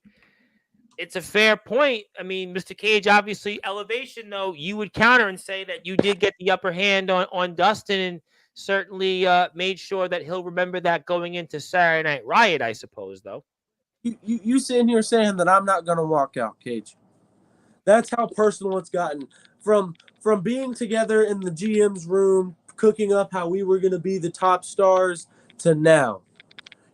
it's a fair point. I mean, Mr. Cage, obviously, Elevation, though, you would counter and say that you did get the upper hand on Dustin and certainly made sure that he'll remember that going into Saturday Night Riot, I suppose, though. You sitting here saying that I'm not going to walk out, Cage. That's how personal it's gotten. From being together in the GM's room, cooking up how we were going to be the top stars, to now.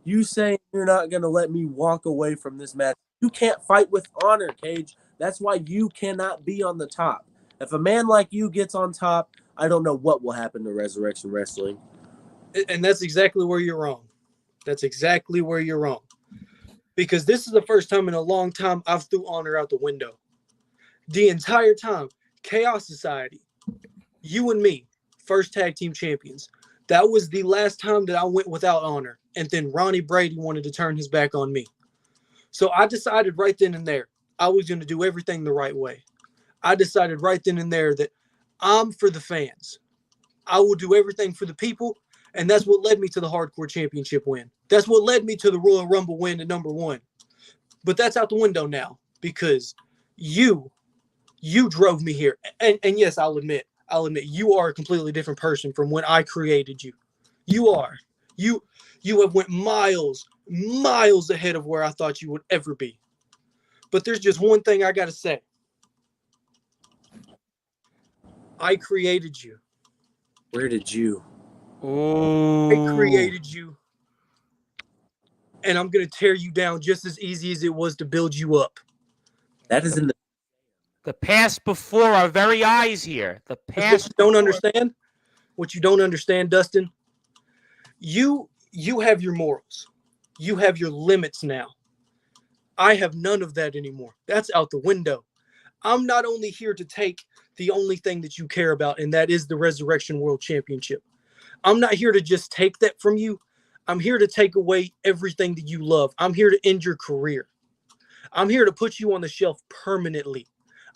You saying you're not going to let me walk away from this match. You can't fight with honor, Cage. That's why you cannot be on the top. If a man like you gets on top, I don't know what will happen to Resurrection Wrestling. And that's exactly where you're wrong. That's exactly where you're wrong. Because this is the first time in a long time I've threw honor out the window. The entire time, Chaos Society, you and me, first tag team champions. That was the last time that I went without honor. And then Ronnie Brady wanted to turn his back on me. So I decided right then and there, I was going to do everything the right way. I decided right then and there that I'm for the fans. I will do everything for the people. And that's what led me to the Hardcore Championship win. That's what led me to the Royal Rumble win at #1. But that's out the window now because you drove me here. And yes, I'll admit, you are a completely different person from when I created you. You are. You have went miles ahead of where I thought you would ever be. But there's just one thing I got to say. I created you. Where did you? Ooh. I created you. And I'm going to tear you down just as easy as it was to build you up. That is in the past before our very eyes here. The past. What you don't understand? What you don't understand, Dustin? You have your morals. You have your limits now. I have none of that anymore. That's out the window. I'm not only here to take the only thing that you care about, and that is the Resurrection World Championship. I'm not here to just take that from you. I'm here to take away everything that you love. I'm here to end your career. I'm here to put you on the shelf permanently.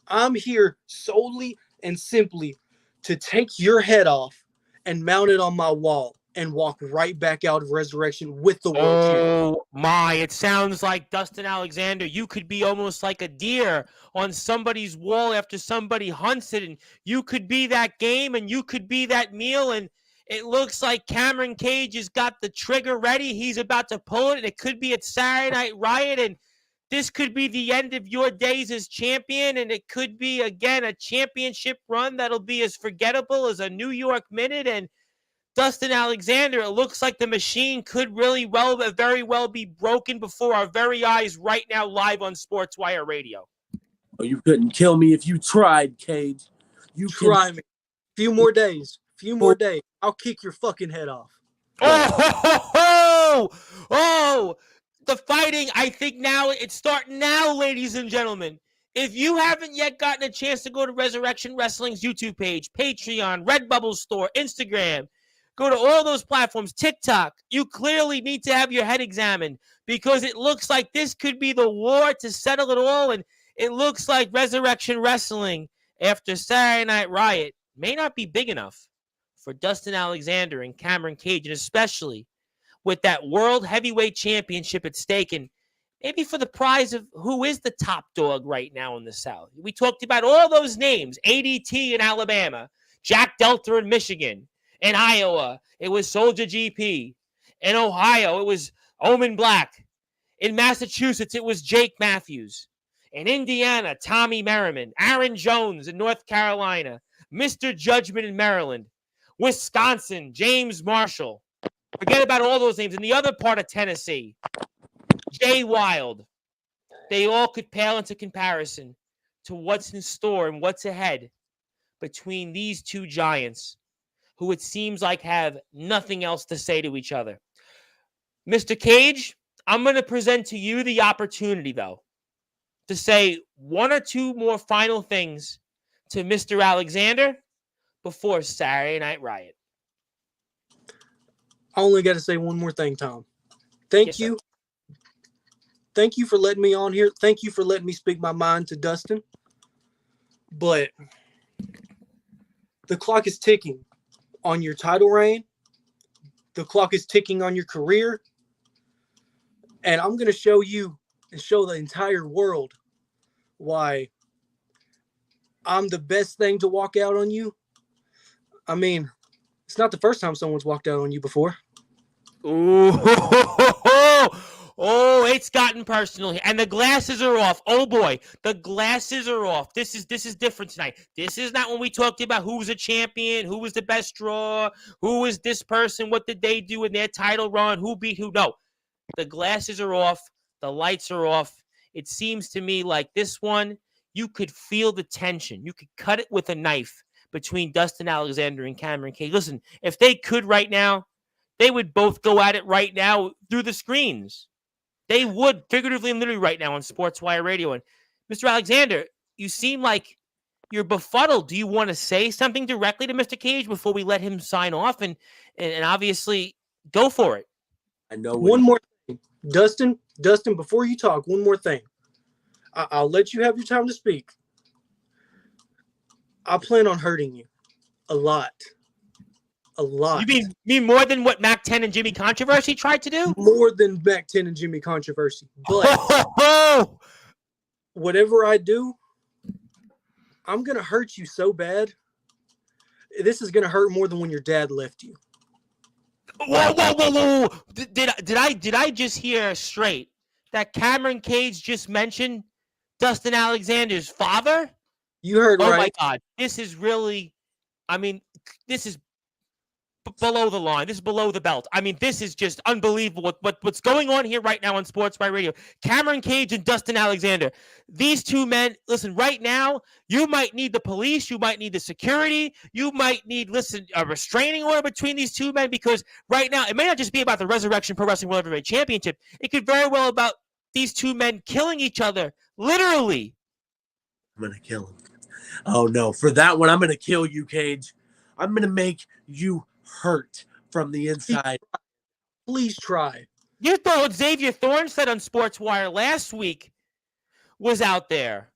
I'm here solely and simply to take your head off and mount it on my wall and walk right back out of Resurrection with the world champion. Oh my, it sounds like Dustin Alexander. You could be almost like a deer on somebody's wall after somebody hunts it, and you could be that game and you could be that meal, and it looks like Cameron Cage has got the trigger ready. He's about to pull it, and it could be at Saturday Night Riot, and this could be the end of your days as champion, and it could be, again, a championship run that'll be as forgettable as a New York Minute. And Dustin Alexander, it looks like the machine could very well be broken before our very eyes right now, live on Sportswire Radio. Oh, you couldn't kill me if you tried, Cage. You Try me. Few more days. I'll kick your fucking head off. Oh, the fighting, I think now, it's starting now, ladies and gentlemen. If you haven't yet gotten a chance to go to Resurrection Wrestling's YouTube page, Patreon, Redbubble store, Instagram, go to all those platforms, TikTok, you clearly need to have your head examined, because it looks like this could be the war to settle it all. And it looks like Resurrection Wrestling, after Saturday Night Riot, may not be big enough for Dustin Alexander and Cameron Cage, and especially with that World Heavyweight Championship at stake, and maybe for the prize of who is the top dog right now in the South. We talked about all those names: ADT in Alabama, Jack Delta in Michigan, in Iowa, it was Soldier GP, in Ohio, it was Omen Black, in Massachusetts, it was Jake Matthews, in Indiana, Tommy Merriman, Aaron Jones in North Carolina, Mr. Judgment in Maryland, Wisconsin, James Marshall. Forget about all those names. In the other part of Tennessee, Jay Wild. They all could pale into comparison to what's in store and what's ahead between these two giants, who it seems like have nothing else to say to each other. Mr. Cage, I'm going to present to you the opportunity, though, to say one or two more final things to Mr. Alexander before Saturday Night Riot. I only got to say one more thing, Tom. Thank you. Sir. Thank you for letting me on here. Thank you for letting me speak my mind to Dustin. But the clock is ticking on your title reign. The clock is ticking on your career. And I'm going to show you and show the entire world why I'm the best thing to walk out on you. I mean, it's not the first time someone's walked out on you before. Ooh, oh, it's gotten personal here. And the glasses are off. Oh boy, the glasses are off. This is different tonight. This is not when we talked about who was a champion, who was the best draw, who was this person, what did they do in their title run, who beat who. No, the glasses are off. The lights are off. It seems to me like this one, you could feel the tension. You could cut it with a knife between Dustin Alexander and Cameron Cage. Listen, if they could right now, they would both go at it right now through the screens. They would, figuratively and literally, right now on Sportswire Radio. And Mr. Alexander, you seem like you're befuddled. Do you want to say something directly to Mr. Cage before we let him sign off? And obviously, go for it. I know. One more thing. Dustin, before you talk, one more thing. I'll let you have your time to speak. I plan on hurting you a lot. A lot. You mean more than what Mac 10 and Jimmy Controversy tried to do? More than Mac 10 and Jimmy Controversy. But whatever I do, I'm going to hurt you so bad. This is going to hurt more than when your dad left you. Whoa. Did I just hear straight that Cameron Cage just mentioned Dustin Alexander's father? You heard right. Oh my God. This is really, this is below the line. This is below the belt. This is just unbelievable what's going on here right now on Sportswire Radio. Cameron Cage and Dustin Alexander. These two men, listen, right now, you might need the police. You might need the security. You might need, a restraining order between these two men, because right now, it may not just be about the Resurrection Pro Wrestling World Heavyweight Championship. It could very well about these two men killing each other, literally. I'm going to kill him. Oh, no. For that one, I'm going to kill you, Cage. I'm going to make you hurt from the inside. Please try. You thought Xavier Thorne said on Sportswire last week was out there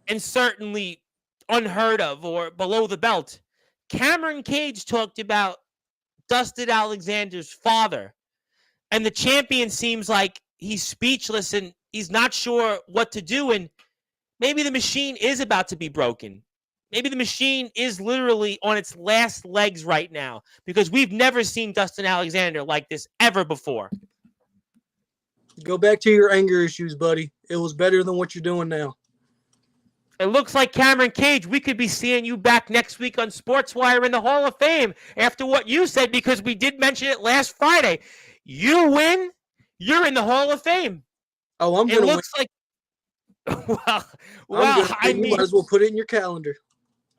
and certainly unheard of or below the belt. Cameron Cage talked about Dustin Alexander's father, and the champion seems like he's speechless and he's not sure what to do, and maybe the machine is about to be broken. Maybe the machine is literally on its last legs right now, because we've never seen Dustin Alexander like this ever before. Go back to your anger issues, buddy. It was better than what you're doing now. It looks like Cameron Cage, we could be seeing you back next week on Sportswire in the Hall of Fame after what you said, because we did mention it last Friday. You win, you're in the Hall of Fame. Oh, I'm It going to win. looks like, well, I mean, you might as well put it in your calendar.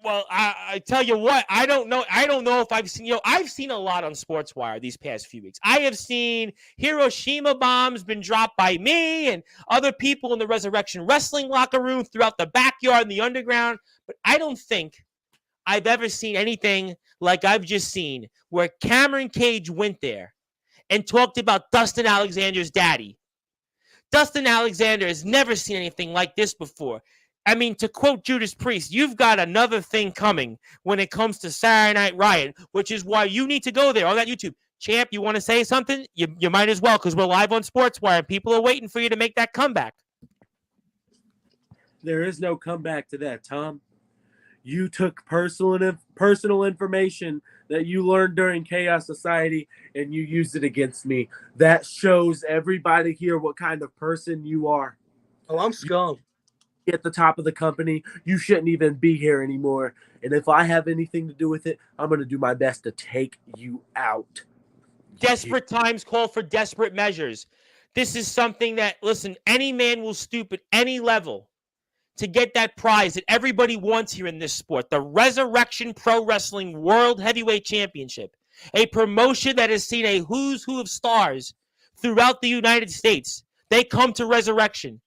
Well, I tell you what, I don't know if I've seen, I've seen a lot on Sportswire these past few weeks. I have seen Hiroshima bombs been dropped by me and other people in the Resurrection Wrestling locker room throughout the backyard and the underground, but I don't think I've ever seen anything like I've just seen, where Cameron Cage went there and talked about Dustin Alexander's daddy. Dustin Alexander has never seen anything like this before. I mean, to quote Judas Priest, you've got another thing coming when it comes to Saturday Night Riot, which is why you need to go there on that YouTube. Champ, you want to say something? You might as well, because we're live on Sportswire and people are waiting for you to make that comeback. There is no comeback to that, Tom. You took personal information that you learned during Chaos Society and you used it against me. That shows everybody here what kind of person you are. Oh, I'm scum. At the top of the company, you shouldn't even be here anymore. And if I have anything to do with it, I'm going to do my best to take you out. Desperate times call for desperate measures. This is something that, listen, any man will stoop at any level to get that prize that everybody wants here in this sport, the Resurrection Pro Wrestling World Heavyweight Championship, a promotion that has seen a who's who of stars throughout the United States. They come to Resurrection.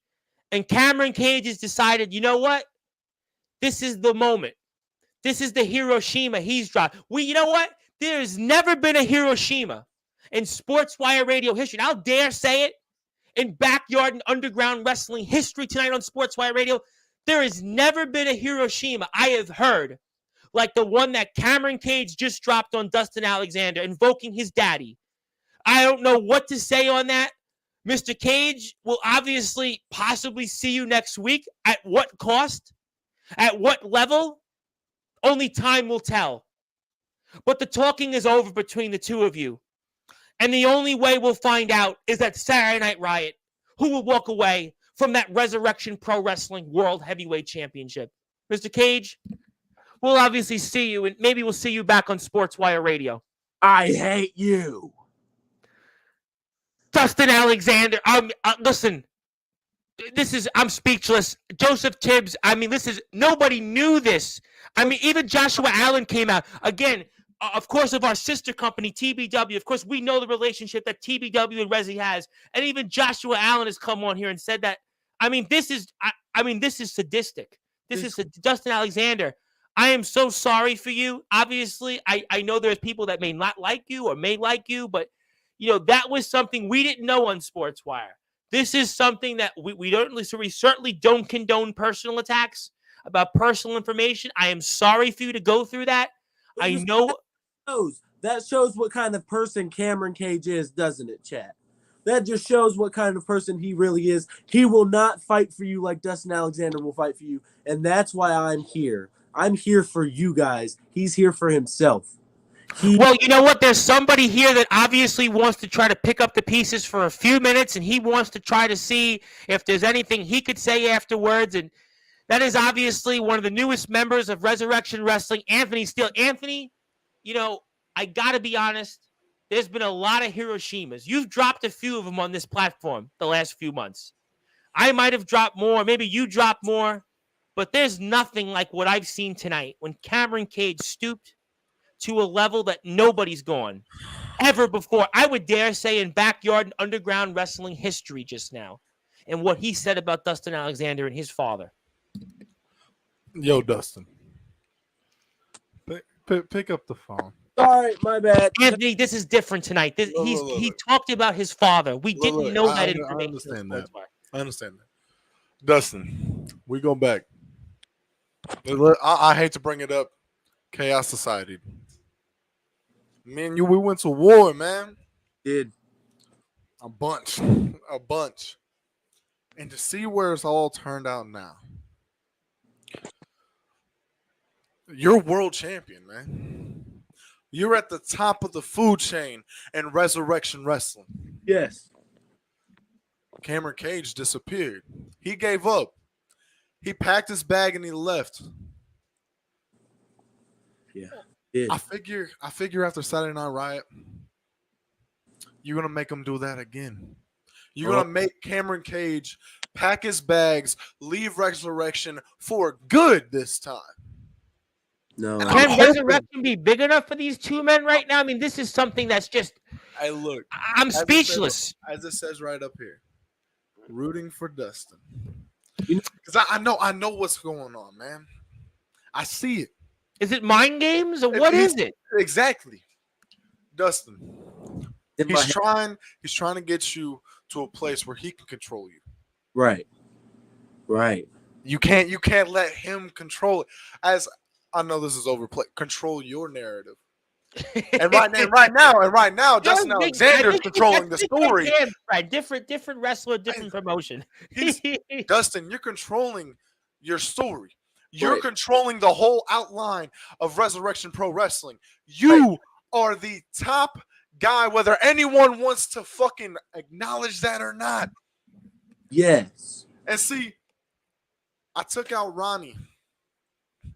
And Cameron Cage has decided, you know what? This is the moment. This is the Hiroshima he's dropped. You know what? There's never been a Hiroshima in Sportswire radio history. And I'll dare say it, in backyard and underground wrestling history tonight on Sportswire Radio. There has never been a Hiroshima I have heard like the one that Cameron Cage just dropped on Dustin Alexander, invoking his daddy. I don't know what to say on that. Mr. Cage will obviously possibly see you next week. At what cost? At what level? Only time will tell. But the talking is over between the two of you. And the only way we'll find out is that Saturday Night Riot, who will walk away from that Resurrection Pro Wrestling World Heavyweight Championship. Mr. Cage, we'll obviously see you, and maybe we'll see you back on Sportswire Radio. I hate you. Dustin Alexander, listen, I'm speechless. Joseph Tibbs, nobody knew this. I mean, even Joshua Allen came out. Again, of course, of our sister company, TBW. Of course, we know the relationship that TBW and Resi has. And even Joshua Allen has come on here and said that. This is sadistic. This is Dustin Alexander. I am so sorry for you. Obviously, I know there's people that may not like you or may like you, but that was something we didn't know on Sportswire. This is something that we don't. So we certainly don't condone personal attacks about personal information. I am sorry for you to go through that. I know that shows what kind of person Cameron Cage is, doesn't it, chat? That just shows what kind of person he really is. He will not fight for you like Dustin Alexander will fight for you, and that's why I'm here. I'm here for you guys. He's here for himself. Well, you know what? There's somebody here that obviously wants to try to pick up the pieces for a few minutes, and he wants to try to see if there's anything he could say afterwards. And that is obviously one of the newest members of Resurrection Wrestling, Anthony Steele. Anthony, I got to be honest. There's been a lot of Hiroshimas. You've dropped a few of them on this platform the last few months. I might have dropped more. Maybe you dropped more. But there's nothing like what I've seen tonight when Cameron Cage stooped to a level that nobody's gone ever before. I would dare say in backyard and underground wrestling history just now. And what he said about Dustin Alexander and his father. Yo, Dustin. Pick up the phone. All right, my bad. Anthony, this is different tonight. He talked about his father. We didn't know that information. I understand that. Dustin, we go back. I hate to bring it up. Chaos Society. Me and you, we went to war, man. Did. A bunch. And to see where it's all turned out now. You're world champion, man. You're at the top of the food chain in Resurrection Wrestling. Yes. Cameron Cage disappeared. He gave up. He packed his bag and he left. Yeah. Yeah. I figure after Saturday Night Riot, you're gonna make him do that again. You're gonna make Cameron Cage pack his bags, leave Resurrection for good this time. No. Can Resurrection be big enough for these two men right now? I mean, this is something that's just. Hey, look. I'm speechless. As it says right up here, rooting for Dustin. You know- Because I know what's going on, man. I see it. Is it mind games or what is it? Exactly. Dustin. In my He's trying to get you to a place where he can control you. Right. Right. You can't let him control it. As I know this is overplayed. Control your narrative. And right now, Dustin Alexander's controlling the story. Right, different wrestler, different promotion. Dustin, you're controlling your story. You're controlling the whole outline of Resurrection Pro Wrestling. You are the top guy, whether anyone wants to fucking acknowledge that or not. Yes. And see, I took out Ronnie.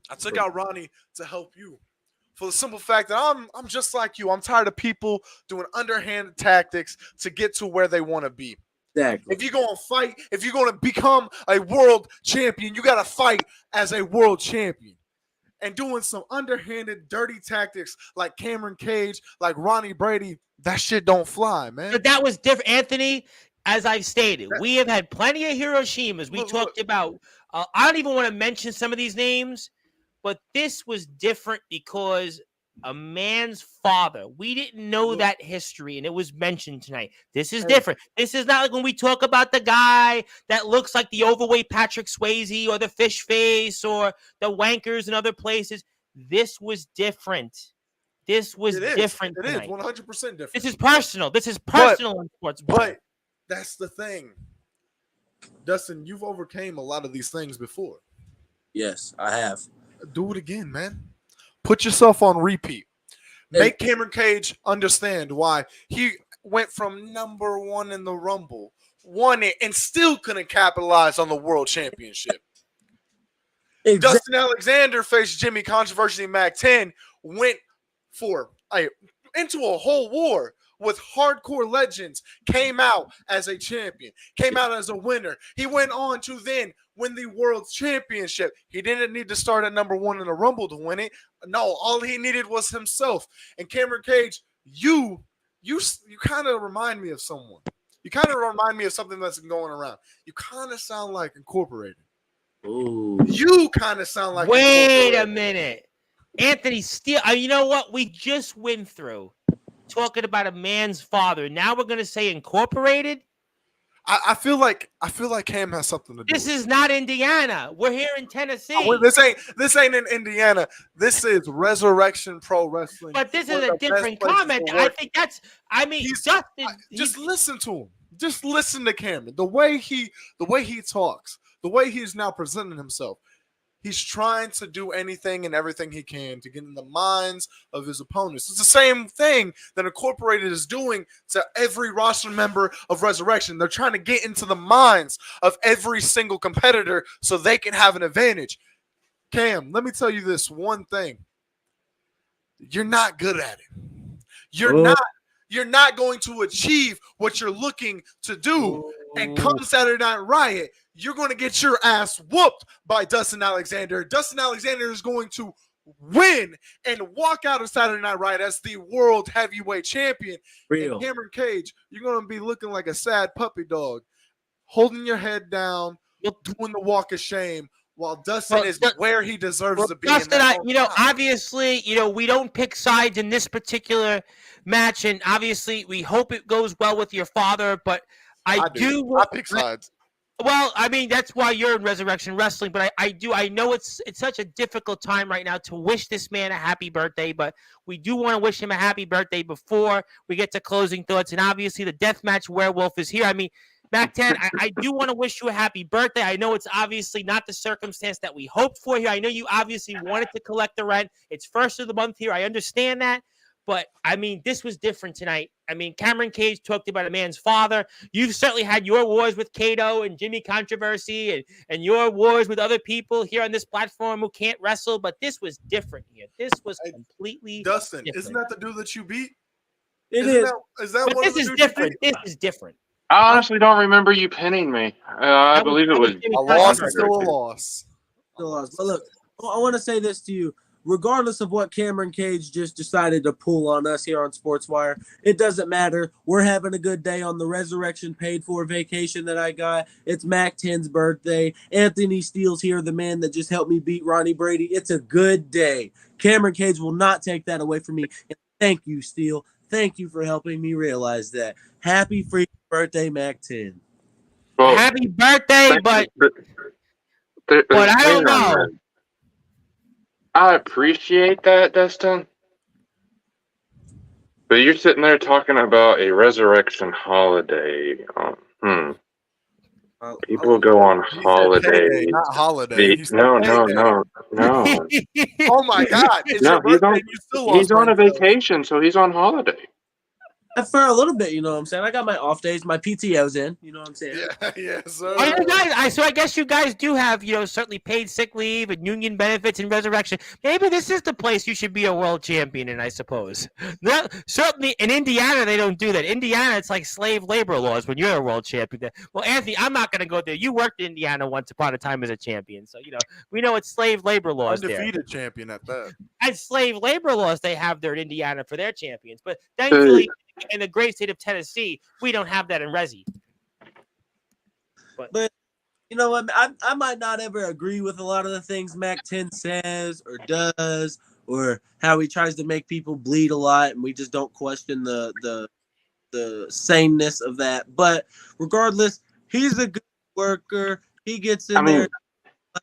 To help you. For the simple fact that I'm just like you. I'm tired of people doing underhanded tactics to get to where they want to be. Exactly. If you're going to fight, if you're going to become a world champion, you got to fight as a world champion. And doing some underhanded, dirty tactics like Cameron Cage, like Ronnie Brady, that shit don't fly, man. But that was different, Anthony. As I've stated, we have had plenty of Hiroshimas. We talked about. I don't even want to mention some of these names, but this was different because a man's father. We didn't know that history, and it was mentioned tonight. This is different. This is not like when we talk about the guy that looks like the overweight Patrick Swayze or the fish face or the wankers in other places. This was different. This was different. It is 100% different. This is personal. This is personal in sports. But that's the thing. Dustin, you've overcame a lot of these things before. Yes, I have. Do it again, man. Put yourself on repeat. Make Cameron Cage understand why he went from number one in the Rumble, won it, and still couldn't capitalize on the World Championship. Exactly. Dustin Alexander faced Jimmy Controversy in Mac 10, went into a whole war with hardcore legends, came out as a champion, came out as a winner. He went on to then win the World Championship. He didn't need to start at number one in the Rumble to win it. No, all he needed was himself. And Cameron Cage, you kind of remind me of someone. You kind of remind me of something that's going around. You kind of sound like Incorporated. Ooh. You kind of sound like Wait a minute. Anthony Steele, you know what? We just went through talking about a man's father. Now we're going to say Incorporated? I feel like Cam has something to do. This is not Indiana. We're here in Tennessee. This ain't in Indiana. This is Resurrection Pro Wrestling. But this is a different comment. I think that's. I mean, just listen to him. Just listen to Cameron. The way he talks, the way he's now presenting himself. He's trying to do anything and everything he can to get in the minds of his opponents. It's the same thing that Incorporated is doing to every roster member of Resurrection. They're trying to get into the minds of every single competitor so they can have an advantage. Cam, let me tell you this one thing. You're not good at it. You're not going to achieve what you're looking to do. And come Saturday Night Riot, you're going to get your ass whooped by Dustin Alexander. Dustin Alexander is going to win and walk out of Saturday Night Riot as the world heavyweight champion. And Cameron Cage, you're going to be looking like a sad puppy dog, holding your head down, doing the walk of shame, while Dustin is where he deserves to be. Dustin, obviously, we don't pick sides in this particular match, and obviously we hope it goes well with your father, but I pick sides. Well, I mean, that's why you're in Resurrection Wrestling, but I know it's such a difficult time right now to wish this man a happy birthday, but we do want to wish him a happy birthday before we get to closing thoughts, and obviously the Deathmatch Werewolf is here. I mean, Mac 10, I do want to wish you a happy birthday. I know it's obviously not the circumstance that we hoped for here. I know you obviously wanted to collect the rent. It's first of the month here. I understand that, But I mean, this was different tonight. I mean, Cameron Cage talked about a man's father. You've certainly had your wars with Cato and Jimmy Controversy and your wars with other people here on this platform who can't wrestle. But this was different here. This was completely Dustin, different. isn't that the dude that you beat? It Isn't is. Is that But one this of the is dudes you different. beat? This is different. I honestly don't remember you pinning me. I That believe it that was. Jimmy A loss is Controversy. still a loss. Still lost. But look, I want to say this to you. Regardless of what Cameron Cage just decided to pull on us here on Sportswire, it doesn't matter. We're having a good day on the Resurrection paid for vacation that I got. It's Mac 10's birthday. Anthony Steele's here, the man that just helped me beat Ronnie Brady. It's a good day. Cameron Cage will not take that away from me. And thank you, Steele. Thank you for helping me realize that. Happy freaking birthday, Mac 10. Well, Happy birthday, but I don't know. I appreciate that, Dustin. But you're sitting there talking about a resurrection holiday. People go on He said holidays. payday, not holiday. He said No. Oh my God! It's No, your birthday and you still lost. He's on a brain cells. vacation, so he's on holiday. For a little bit, you know what I'm saying? I got my off days, my PTO's in, you know what I'm saying? Yeah, sir. Oh, you guys, so I guess you guys do have, certainly paid sick leave and union benefits and resurrection. Maybe this is the place you should be a world champion in, I suppose. No, certainly in Indiana, they don't do that. Indiana, it's like slave labor laws when you're a world champion. Well, Anthony, I'm not going to go there. You worked in Indiana once upon a time as a champion. So, we know it's slave labor laws there. Undefeated champion at that. And slave labor laws they have there in Indiana for their champions. But thankfully, in the great state of Tennessee, we don't have that in Resi. But you know what? I might not ever agree with a lot of the things Mac 10 says or does, or how he tries to make people bleed a lot, and we just don't question the saneness of that. But regardless, he's a good worker. He gets in there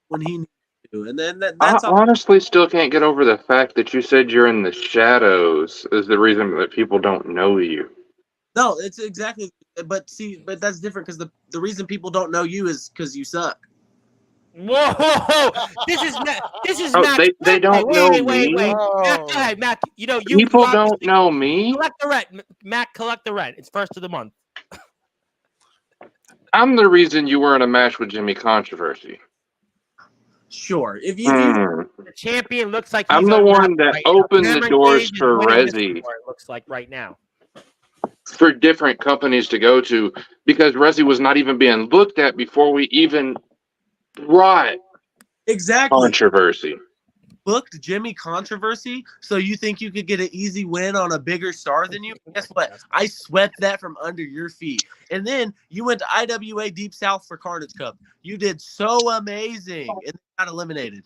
when he needs to, and then that's I honestly still can't get over the fact that you said you're in the shadows is the reason that people don't know you. No, it's exactly. But that's different because the reason people don't know you is because you suck. Whoa! This is Mac. They don't know me. Wait. Mac, go ahead, Mac. You People don't know me. Collect the rent, Mac. Collect the rent. It's first of the month. I'm the reason you were in a match with Jimmy Controversy. Sure. If you The champion looks like he's I'm the one that opened the doors for Resi. Resi. It looks like right now. For different companies to go to, because Resi was not even being looked at before we even brought exactly Controversy. booked Jimmy Controversy, so you think you could get an easy win on a bigger star than you? Guess what? I swept that from under your feet. And then you went to IWA Deep South for Carnage Cup. You did so amazing and got eliminated.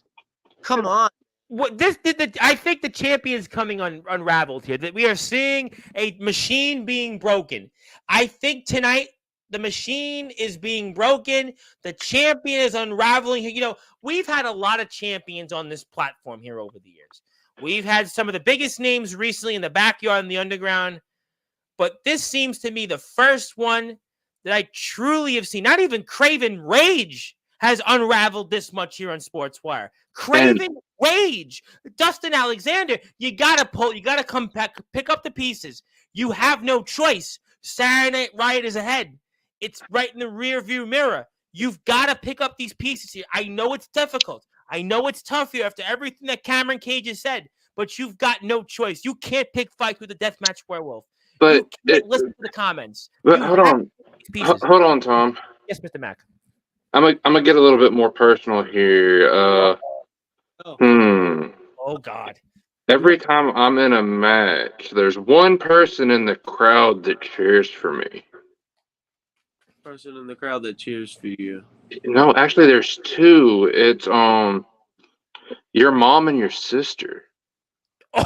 Come on. What I think the champion's coming unraveled here. That we are seeing a machine being broken. I think tonight the machine is being broken. The champion is unraveling. We've had a lot of champions on this platform here over the years. We've had some of the biggest names recently in the backyard and the underground. But this seems to me the first one that I truly have seen. Not even Craven Rage has unraveled this much here on Sportswire. Craven Rage. Dustin Alexander, you got to come back, pick up the pieces. You have no choice. Saturday Night Riot is ahead. It's right in the rear view mirror. You've got to pick up these pieces here. I know it's difficult. I know it's tough here after everything that Cameron Cage has said, but you've got no choice. You can't pick fights with a deathmatch werewolf. But you can't listen to the comments. But hold on, Tom. Yes, Mr. Mack. I'm gonna get a little bit more personal here. Oh God. Every time I'm in a match, there's one person in the crowd that cheers for me. Person in the crowd that cheers for you. No, actually, there's two. It's your mom and your sister. You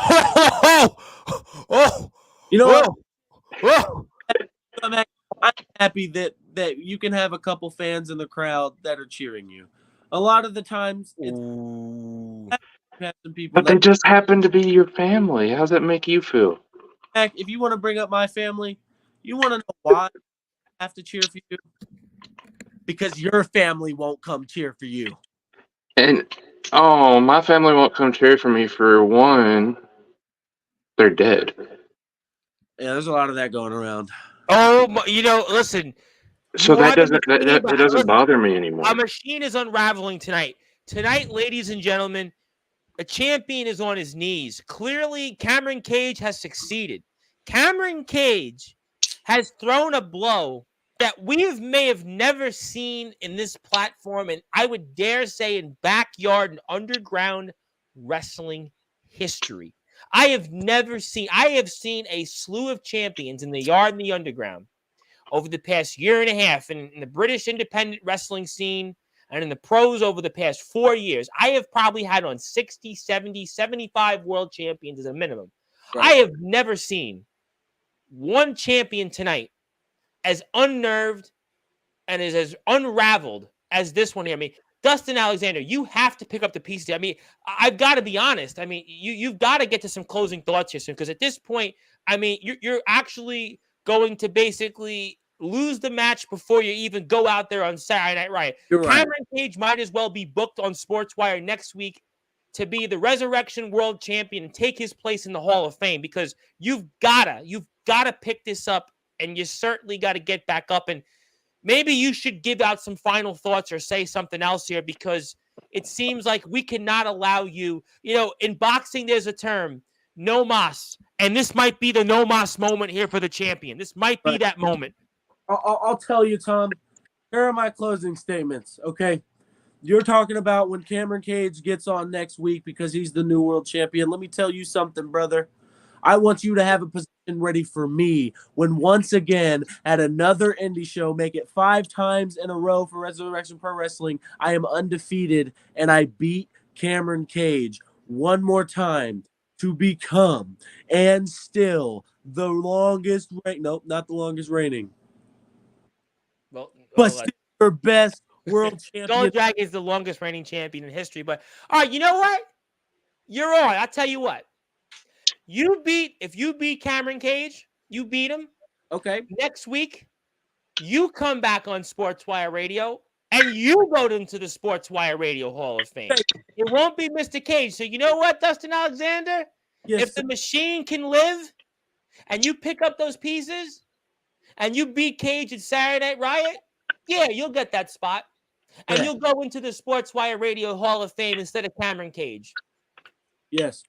know what? Whoa. I'm happy that you can have a couple fans in the crowd that are cheering you. A lot of the times, it's some people. But they just happen to be your family. How's that make you feel? If you want to bring up my family, you want to know why I have to cheer for you? Because your family won't come cheer for you. And my family won't come cheer for me for one. they're dead. Yeah, there's a lot of that going around. Oh, listen. So that wanted doesn't machine, that but doesn't listen, bother me anymore. a machine is unraveling tonight. Tonight, ladies and gentlemen, a champion is on his knees. Clearly, Cameron Cage has succeeded. Cameron Cage has thrown a blow that may have never seen in this platform, and I would dare say in backyard and underground wrestling history. I have seen a slew of champions in the yard and the underground over the past year and a half in the British independent wrestling scene and in the pros over the past 4 years. I have probably had on 60, 70, 75 world champions as a minimum. Right. I have never seen one champion tonight as unnerved and is as unraveled as this one here. I mean, Dustin Alexander, you have to pick up the pieces. I mean, I've got to be honest. I mean, you've got to get to some closing thoughts here soon, because at this point, I mean, you're actually going to basically lose the match before you even go out there on Saturday Night Riot. You're right. Cameron Cage might as well be booked on Sportswire next week to be the Resurrection World Champion and take his place in the Hall of Fame, because you've gotta pick this up, and you certainly got to get back up. And maybe you should give out some final thoughts or say something else here, because it seems like we cannot allow you. In boxing, there's a term, no mas, and this might be the no mas moment here for the champion. This might be that moment. I'll tell you, Tom. Here are my closing statements, okay? You're talking about when Cameron Cage gets on next week because he's the new world champion. Let me tell you something, brother. I want you to have a position ready for me when once again at another indie show, make it 5 times in a row for Resurrection Pro Wrestling, I am undefeated and I beat Cameron Cage one more time to become and still the longest reign. Nope, not the longest reigning. But still your best world champion. Gold Dragon is the longest reigning champion in history. But all right, you know what? You're on. I'll tell you what. If you beat Cameron Cage, you beat him. Okay. Next week, you come back on Sportswire Radio and you go into the Sportswire Radio Hall of Fame. It won't be Mr. Cage. So you know what, Dustin Alexander? Yes, if the machine can live and you pick up those pieces and you beat Cage at Saturday Night Riot, yeah, you'll get that spot. And you'll go into the Sportswire Radio Hall of Fame instead of Cameron Cage. Yes.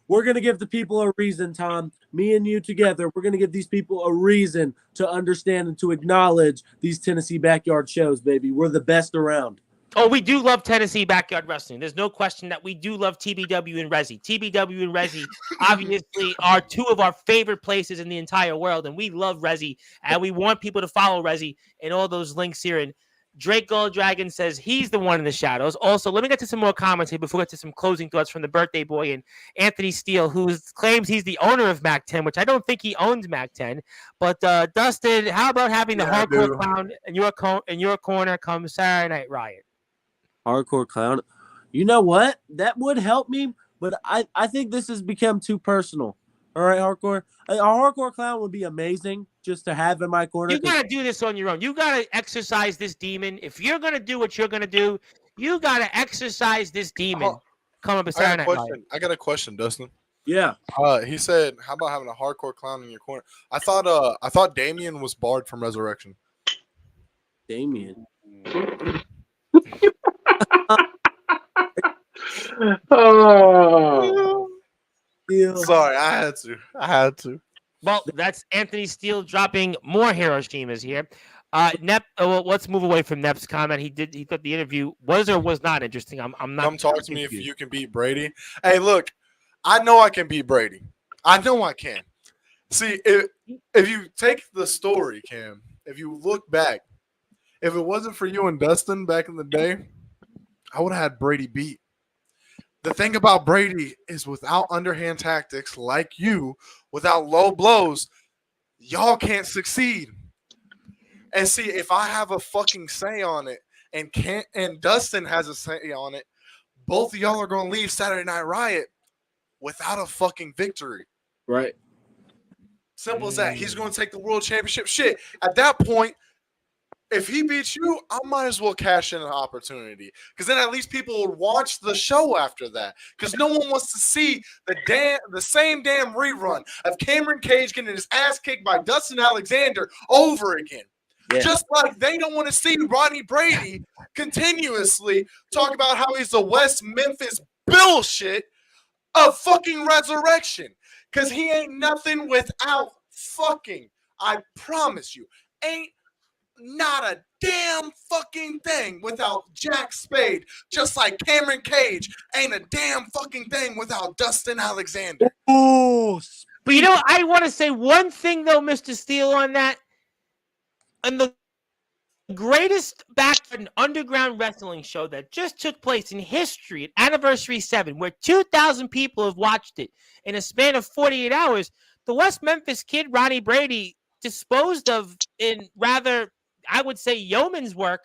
We're going to give the people a reason, Tom. Me and you together, we're going to give these people a reason to understand and to acknowledge these Tennessee backyard shows, baby. We're the best around. Oh, we do love Tennessee backyard wrestling. There's no question that we do love TBW and Resi. TBW and Resi obviously are two of our favorite places in the entire world, and we love Resi, and we want people to follow Resi in all those links here. And Drake Gold Dragon says he's the one in the shadows. Also, let me get to some more comments here before we get to some closing thoughts from the birthday boy and Anthony Steele, who claims he's the owner of Mac 10, which I don't think he owns Mac 10. But Dustin, how about having the hardcore clown in your corner come Saturday Night Riot? Hardcore clown. You know what? That would help me, but I think this has become too personal. All right, hardcore. A hardcore clown would be amazing just to have in my corner. You got to do this on your own. You got to exercise this demon. If you're going to do what you're going to do, you got to exercise this demon. Come up and Saturday Night Riot. I got a question, Dustin. Yeah. He said, "How about having a hardcore clown in your corner?" I thought Damien was barred from Resurrection. Damien. Oh. Sorry, I had to. Well, that's Anthony Steele dropping more Hiroshimas here. Nep, let's move away from Nep's comment. He thought the interview was or was not interesting. I'm not. Come talk to me if you can beat Brady. Hey, look, I know I can beat Brady. I know I can. See, if you take the story, Cam, if you look back, if it wasn't for you and Dustin back in the day, I would have had Brady beat. The thing about Brady is without underhand tactics like you, without low blows, y'all can't succeed. And see, if I have a fucking say on it and Dustin has a say on it, both of y'all are going to leave Saturday Night Riot without a fucking victory. if he beats you, I might as well cash in an opportunity, because then at least people would watch the show after that. Because no one wants to see the same damn rerun of Cameron Cage getting his ass kicked by Dustin Alexander over again. Yeah. Just like they don't want to see Ronnie Brady continuously talk about how he's the West Memphis bullshit of fucking resurrection. Because he ain't nothing without fucking, I promise you, ain't not a damn fucking thing without Jack Spade. Just like Cameron Cage ain't a damn fucking thing without Dustin Alexander. Oh, But you know, I want to say one thing though, Mr. Steele, on that. And the greatest backyard underground wrestling show that just took place in history at Anniversary 7, where 2,000 people have watched it in a span of 48 hours, the West Memphis Kid, Ronnie Brady, disposed of in rather, I would say, yeoman's work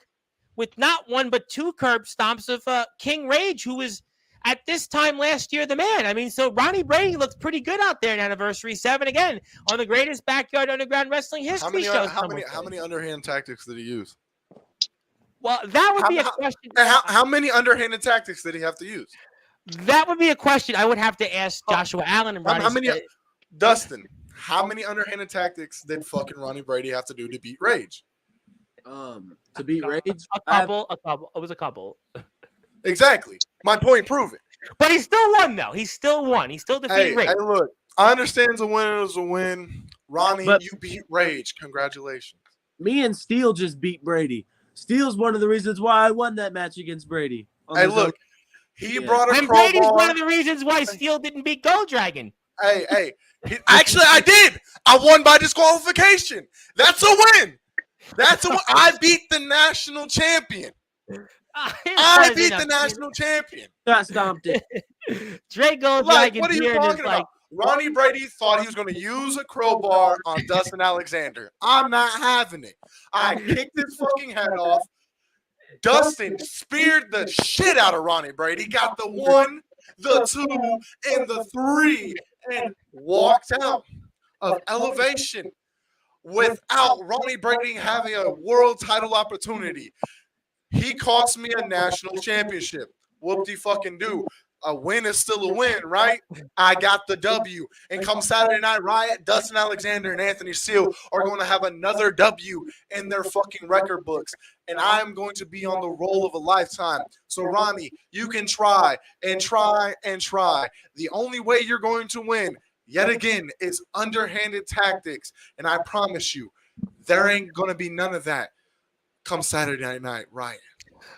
with not one but two curb stomps of King Rage, who was at this time last year the man. I mean, so Ronnie Brady looks pretty good out there in Anniversary 7, again, on the greatest backyard underground wrestling history show. How many underhand tactics did he use? Well, that would be a question. How many underhanded tactics did he have to use? That would be a question I would have to ask Joshua Allen and Ronnie. Dustin, how many underhanded tactics did fucking Ronnie Brady have to do to beat Rage? To beat Rage? A couple. It was a couple. Exactly. My point proven. But he still won, though. He still won. He still defeated Rage. Hey, look, I understand the win is a win. Ronnie, But you beat Rage. Congratulations. me and Steele just beat Brady. Steele's one of the reasons why I won that match against Brady. Hey, look, he brought a And crowbar. Brady's one of the reasons why Steele didn't beat Gold Dragon. Hey. Actually, I did. I won by disqualification. That's a win. I beat the national champion. I beat the national champion. Got stomped it. Dre Gold Like, Dragon what are you here talking is about? Ronnie Brady thought he was going to use a crowbar on Dustin Alexander. I'm not having it. I kicked his fucking head off. Dustin speared the shit out of Ronnie Brady, got the 1, the 2, and the 3, and walked out of Elevation without Ronnie Brady having a world title opportunity. He cost me a national championship. Whoop-de-fucking-do. A win is still a win, right? I got the W. And come Saturday Night Riot, Dustin Alexander and Anthony Steele are going to have another W in their fucking record books. And I'm going to be on the roll of a lifetime. So, Ronnie, you can try and try and try. The only way you're going to win, yet again, is underhanded tactics. And I promise you, there ain't going to be none of that come Saturday Night Riot.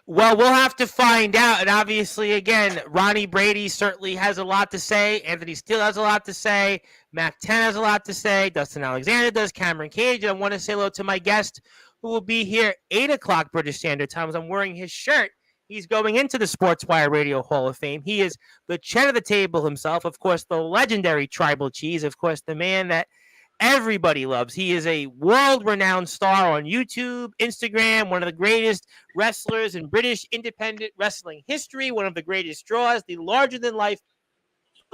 Well, we'll have to find out. And obviously, again, Ronnie Brady certainly has a lot to say. Anthony Steele has a lot to say. Mac 10 has a lot to say. Dustin Alexander does. Cameron Cage. I want to say hello to my guest who will be here 8 o'clock British Standard Time. As I'm wearing his shirt. He's going into the Sportswire Radio Hall of Fame. He is the chin of the table himself. Of course, the legendary Tribal Cheese. Of course, the man that everybody loves. He is a world-renowned star on YouTube, Instagram, one of the greatest wrestlers in British independent wrestling history, one of the greatest draws, the larger-than-life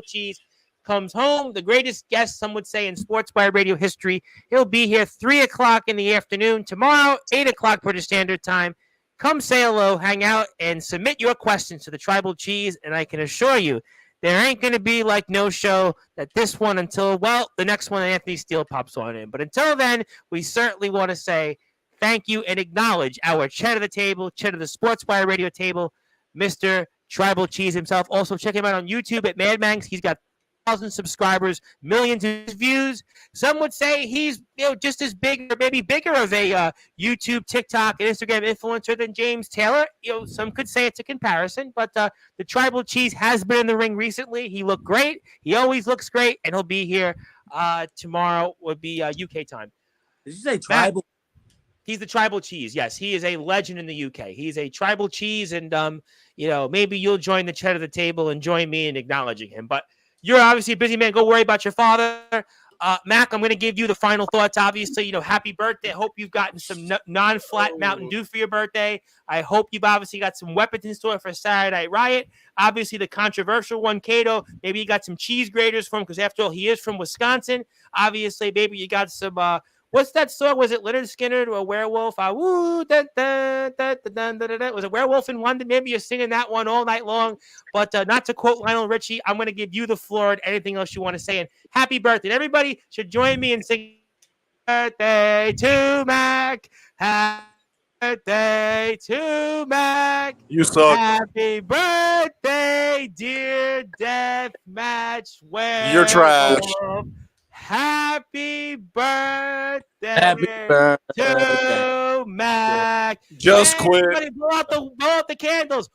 Cheese comes home, the greatest guest, some would say, in Sportswire Radio history. He'll be here 3 o'clock in the afternoon tomorrow, 8 o'clock British Standard Time. Come say hello, hang out, and submit your questions to the Tribal Cheese, and I can assure you, there ain't going to be like no show that this one until, well, the next one Anthony Steele pops on in. But until then, we certainly want to say thank you and acknowledge our chat of the table, chat of the Sportswire Radio table, Mr. Tribal Cheese himself. Also, check him out on YouTube at Mad Manx. He's got 1,000 subscribers, millions of views. Some would say he's just as big or maybe bigger of a YouTube, TikTok, and Instagram influencer than James Taylor. Some could say it's a comparison, but the Tribal Cheese has been in the ring recently. He looked great. He always looks great, and he'll be here tomorrow. Would be UK time. Did you say Tribal? He's the Tribal Cheese. Yes, he is a legend in the UK. He's a Tribal Cheese, and maybe you'll join the chat of the table and join me in acknowledging him. But you're obviously a busy man. Go worry about your father. Mac, I'm going to give you the final thoughts. Obviously, happy birthday. I hope you've gotten some non-flat Mountain Dew for your birthday. I hope you've obviously got some weapons in store for Saturday Night Riot. Obviously, the controversial one, Cato. Maybe you got some cheese graters from him because, after all, he is from Wisconsin. Obviously, maybe you got some What's that song? Was it Leonard Skinner to a werewolf? Woo, dun, dun, dun, dun, dun, dun, dun, dun. Was it Werewolf in London? Maybe you're singing that one all night long. But not to quote Lionel Richie, I'm going to give you the floor and anything else you want to say. And happy birthday. And everybody should join me in singing birthday to Mac. Happy birthday to Mac. You suck. Happy birthday, dear Deathmatch Werewolf. You're trash. Happy birthday, birthday. to Mac. Just quit. Everybody blow out the candles.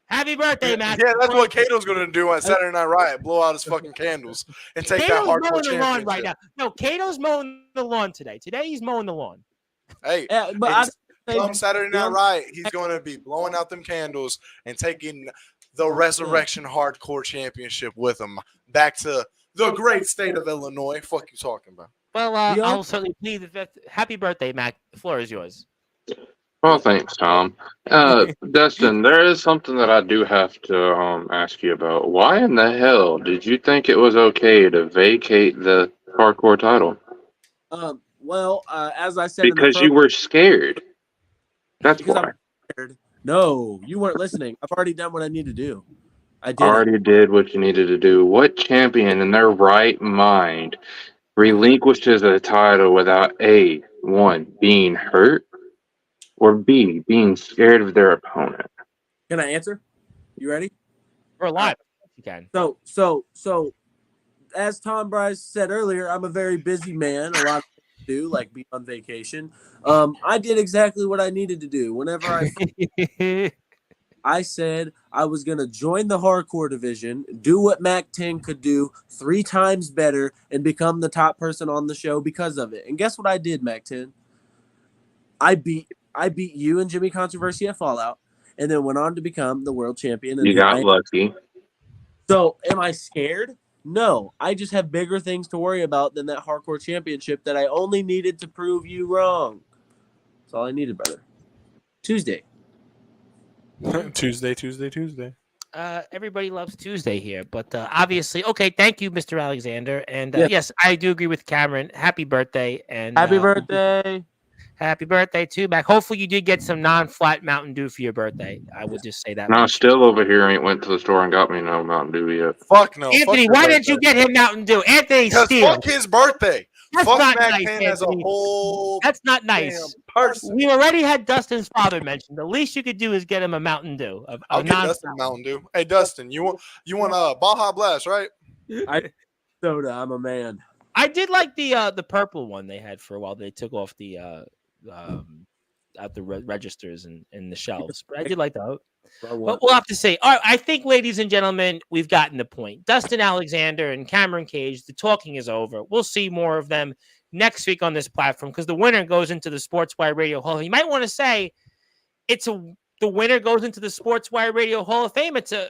Happy birthday, Mac. Yeah, that's what Kato's going to do on Saturday Night Riot. Blow out his fucking candles and take Kato's that hardcore mowing the lawn championship. right now. No, Kato's mowing the lawn today. Today he's mowing the lawn. Hey, Yeah, but come Saturday Night Riot, he's going to be blowing out them candles and taking the Resurrection Hardcore Championship with him back to the great state of Illinois. Fuck you talking about? Well, I'll certainly plead the fifth. Happy birthday, Mac. The floor is yours. Well, thanks, Tom. Dustin, there is something that I do have to ask you about. Why in the hell did you think it was okay to vacate the hardcore title? Well, as I said, Because you were scared. That's Because why. I'm scared. No, you weren't listening. I've already done what I need to do. I did. Already did what you needed to do. What champion in their right mind relinquishes a title without A, one, being hurt, or B, being scared of their opponent? Can I answer? You ready? We're live. You can. So, as Tom Bryce said earlier, I'm a very busy man. A lot of things to do, like be on vacation. I did exactly what I needed to do. Whenever I said I was going to join the hardcore division, do what Mac 10 could do 3 times better, and become the top person on the show because of it. And guess what I did, Mac 10? I beat you and Jimmy Controversy at Fallout, and then went on to become the world champion. And You got lucky. So, am I scared? No. I just have bigger things to worry about than that hardcore championship that I only needed to prove you wrong. That's all I needed, brother. Tuesday. Tuesday. Everybody loves Tuesday here, but obviously, okay. Thank you, Mr. Alexander, and Yeah. yes, I do agree with Cameron. Happy birthday, and Happy birthday. happy birthday too, Mac. Hopefully, you did get some non-flat Mountain Dew for your birthday. I would just say that. No, much. still over here ain't went to the store and got me no Mountain Dew yet. Fuck no. Anthony, why didn't you get him Mountain Dew? Anthony Because Steele. fuck his birthday. That's Fuck not Mac nice, 10 as a Anthony. whole That's not damn nice. person. We already had Dustin's father mentioned. The least you could do is get him a Mountain Dew. I'll get Dustin Mountain Dew. Hey Dustin, you want Baja Blast, right? Soda, I'm a man. I did like the purple one they had for a while. They took off the out the registers and the shelves, but I did like that. But we'll have to see. All right, I think, ladies and gentlemen, we've gotten the point. Dustin Alexander and Cameron Cage, the talking is over. We'll see more of them next week on this platform because the winner goes into the Sportswire Radio Hall. You might want to say the winner goes into the Sportswire Radio Hall of Fame. It's a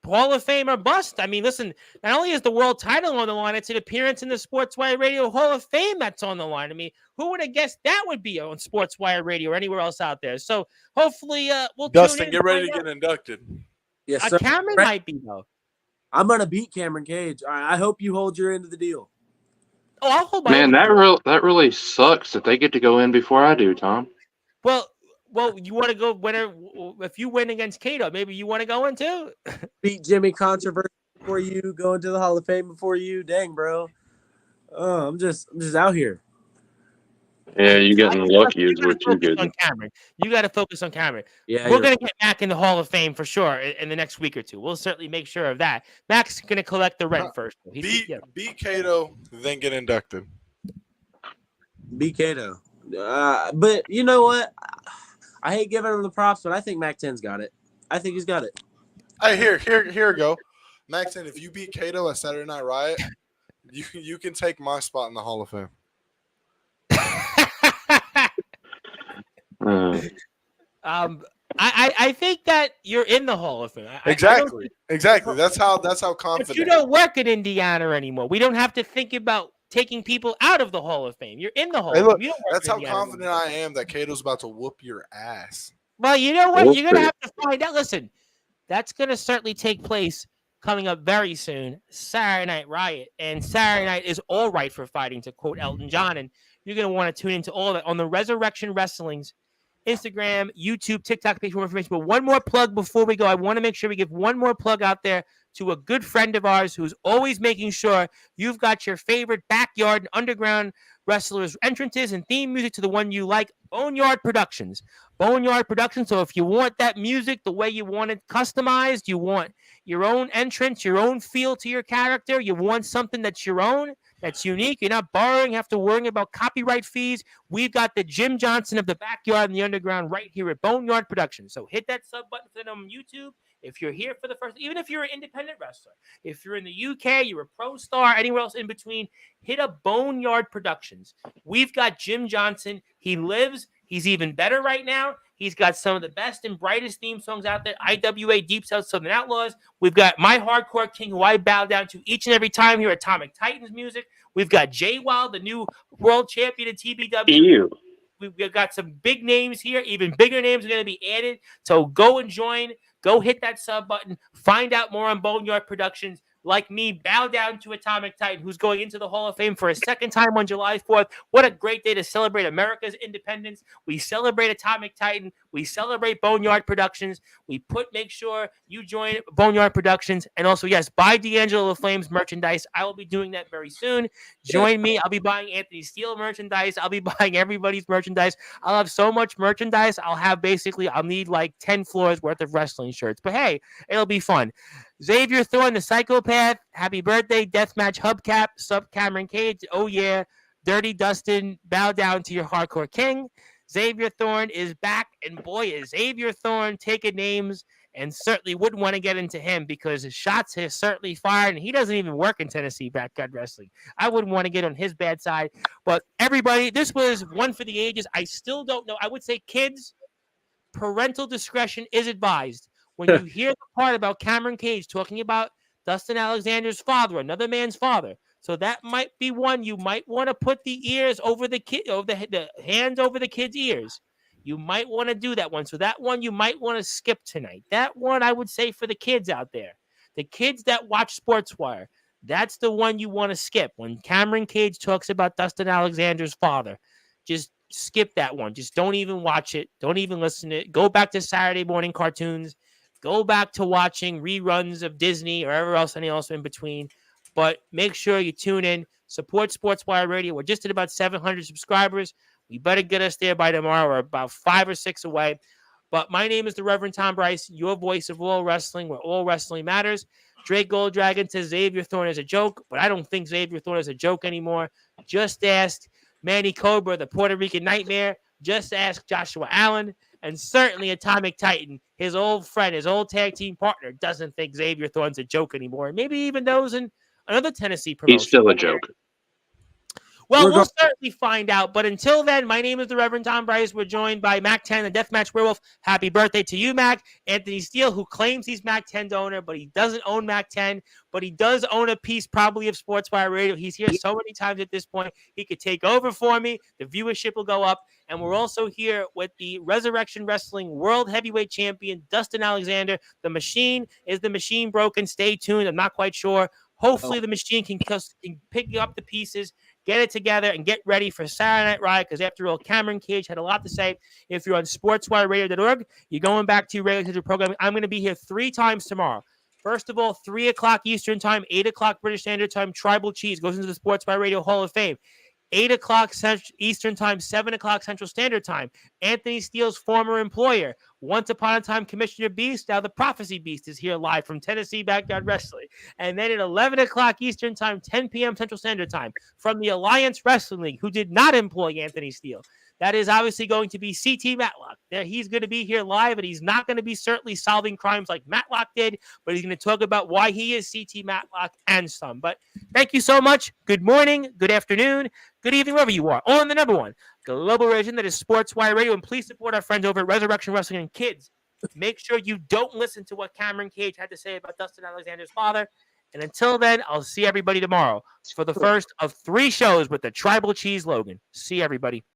Hall of Fame or bust. I mean, listen, not only is the world title on the line, it's an appearance in the Sportswire Radio Hall of Fame that's on the line. I mean, who would have guessed that would be on Sportswire Radio or anywhere else out there? So hopefully we'll Dustin, tune in get ready to find get inducted. Yes, out. sir. Cameron might be, though. I'm going to beat Cameron Cage. I hope you hold your end of the deal. Oh, I'll hold my Man, own. that really sucks that they get to go in before I do, Tom. Well, you want to go winner if you win against Cato? Maybe you want to go in too. Beat Jimmy Controversy before you, go into the Hall of Fame before you. Dang, bro. Oh, I'm just out here. Yeah, you getting lucky is what you get. On Cameron. You got to focus on Cameron. Yeah, We're going to get Mac in the Hall of Fame for sure in the next week or two. We'll certainly make sure of that. Mac's going to collect the rent first. Beat Cato, then get inducted. beat Cato. But you know what? I hate giving him the props, but I think Mac 10's got it. I think he's got it. Hey, here we go. Max, and if you beat Cato at Saturday Night Riot, you can take my spot in the Hall of Fame. I think that you're in the Hall of Fame. Exactly. That's how confident. But you don't work in Indiana anymore. We don't have to think about taking people out of the Hall of Fame. You're in the Hall Hey, of look, Fame. You don't work that's in how Indiana confident anymore. I am that Cato's about to whoop your ass. Well, you know what? We'll You're going to see. have to find out. Listen, that's going to certainly take place coming up very soon, Saturday Night Riot. And Saturday Night is all right for fighting, to quote Elton John. And you're going to want to tune into all of it on the Resurrection Wrestling's Instagram, YouTube, TikTok page for more information. But one more plug before we go. I want to make sure we give one more plug out there to a good friend of ours who's always making sure you've got your favorite backyard and underground wrestlers' entrances and theme music to the one you like. Boneyard Productions. Boneyard Productions. So if you want that music the way you want it customized, you want your own entrance, your own feel to your character, you want something that's your own, that's unique, you're not borrowing, have to worry about copyright fees. We've got the Jim Johnson of the backyard and the underground right here at Boneyard Productions. So hit that sub button for them on YouTube. If you're here for the first, even if you're an independent wrestler, if you're in the UK, you're a pro star, anywhere else in between, hit up Boneyard Productions. We've got Jim Johnson. He lives. He's even better right now. He's got some of the best and brightest theme songs out there. IWA, Deep South Southern Outlaws. We've got My Hardcore King, who I bow down to each and every time here at Atomic Titans music. We've got Jay Wild, the new world champion in TBW. Ew. We've got some big names here. Even bigger names are going to be added. So go and join. Go hit that sub button. Find out more on Boneyard Productions. Like me, bow down to Atomic Titan, who's going into the Hall of Fame for a second time on July 4th. What a great day to celebrate America's independence. We celebrate Atomic Titan. We celebrate Boneyard Productions. Make sure you join Boneyard Productions. And also, yes, buy D'Angelo Flames merchandise. I will be doing that very soon. Join me. I'll be buying Anthony Steele merchandise. I'll be buying everybody's merchandise. I'll have so much merchandise. I'll need like 10 floors worth of wrestling shirts. But hey, it'll be fun. Xavier Thorne, the Psychopath. Happy birthday. Deathmatch Hubcap. Sub Cameron Cage. Oh, yeah. Dirty Dustin. Bow down to your hardcore king. Xavier Thorne is back. And boy, is Xavier Thorne taking names. And certainly wouldn't want to get into him because his shots have certainly fired. And he doesn't even work in Tennessee Backyard Wrestling. I wouldn't want to get on his bad side. But everybody, this was one for the ages. I still don't know. I would say kids, parental discretion is advised. When you hear the part about Cameron Cage talking about Dustin Alexander's father, another man's father, so that might be one you might want to put the ears over the kid, over the hands over the kid's ears. You might want to do that one. So that one you might want to skip tonight. That one I would say for the kids out there, the kids that watch Sportswire, that's the one you want to skip. When Cameron Cage talks about Dustin Alexander's father, just skip that one. Just don't even watch it. Don't even listen to it. Go back to Saturday morning cartoons. Go back to watching reruns of Disney or wherever else, any else in between. But make sure you tune in. Support Sportswire Radio. We're just at about 700 subscribers. We better get us there by tomorrow. We're about 5 or 6 away. But my name is the Reverend Tom Bryce, your voice of all wrestling, where all wrestling matters. Drake Golddragon says Xavier Thorne is a joke, but I don't think Xavier Thorne is a joke anymore. Just ask Manny Cobra, the Puerto Rican Nightmare. Just ask Joshua Allen. And certainly Atomic Titan, his old friend, his old tag team partner, doesn't think Xavier Thorne's a joke anymore. Maybe even those in another Tennessee promotion. He's still a joke. Well, we'll certainly find out. But until then, my name is the Reverend Tom Bryce. We're joined by Mac 10, the Deathmatch Werewolf. Happy birthday to you, Mac. Anthony Steele, who claims he's Mac 10's owner, but he doesn't own Mac 10. But he does own a piece probably of Sportswire Radio. He's here so many times at this point. He could take over for me. The viewership will go up. And we're also here with the Resurrection Wrestling World Heavyweight Champion, Dustin Alexander. The machine. Is the machine broken? Stay tuned. I'm not quite sure. Hopefully the machine can pick up the pieces, get it together, and get ready for Saturday Night Riot, because after all, Cameron Cage had a lot to say. If you're on sportswireradio.org, you're going back to your regular scheduled programming. I'm going to be here 3 times tomorrow. First of all, 3 o'clock Eastern Time, 8 o'clock British Standard Time, Tribal Cheese goes into the Sportswire Radio Hall of Fame. 8 o'clock Eastern Time, 7 o'clock Central Standard Time. Anthony Steele's former employer, once upon a time Commissioner Beast, now the Prophecy Beast, is here live from Tennessee Backyard Wrestling. And then at 11 o'clock Eastern Time, 10 p.m. Central Standard Time, from the Alliance Wrestling League, who did not employ Anthony Steele. That is obviously going to be CT Matlock. He's going to be here live, and he's not going to be certainly solving crimes like Matlock did, but he's going to talk about why he is CT Matlock and some. But thank you so much. Good morning, good afternoon, good evening, wherever you are. On the number one global region that is Sportswire Radio. And please support our friends over at Resurrection Wrestling. And kids, make sure you don't listen to what Cameron Cage had to say about Dustin Alexander's father. And until then, I'll see everybody tomorrow for the first of 3 shows with the Tribal Cheese Logan. See everybody.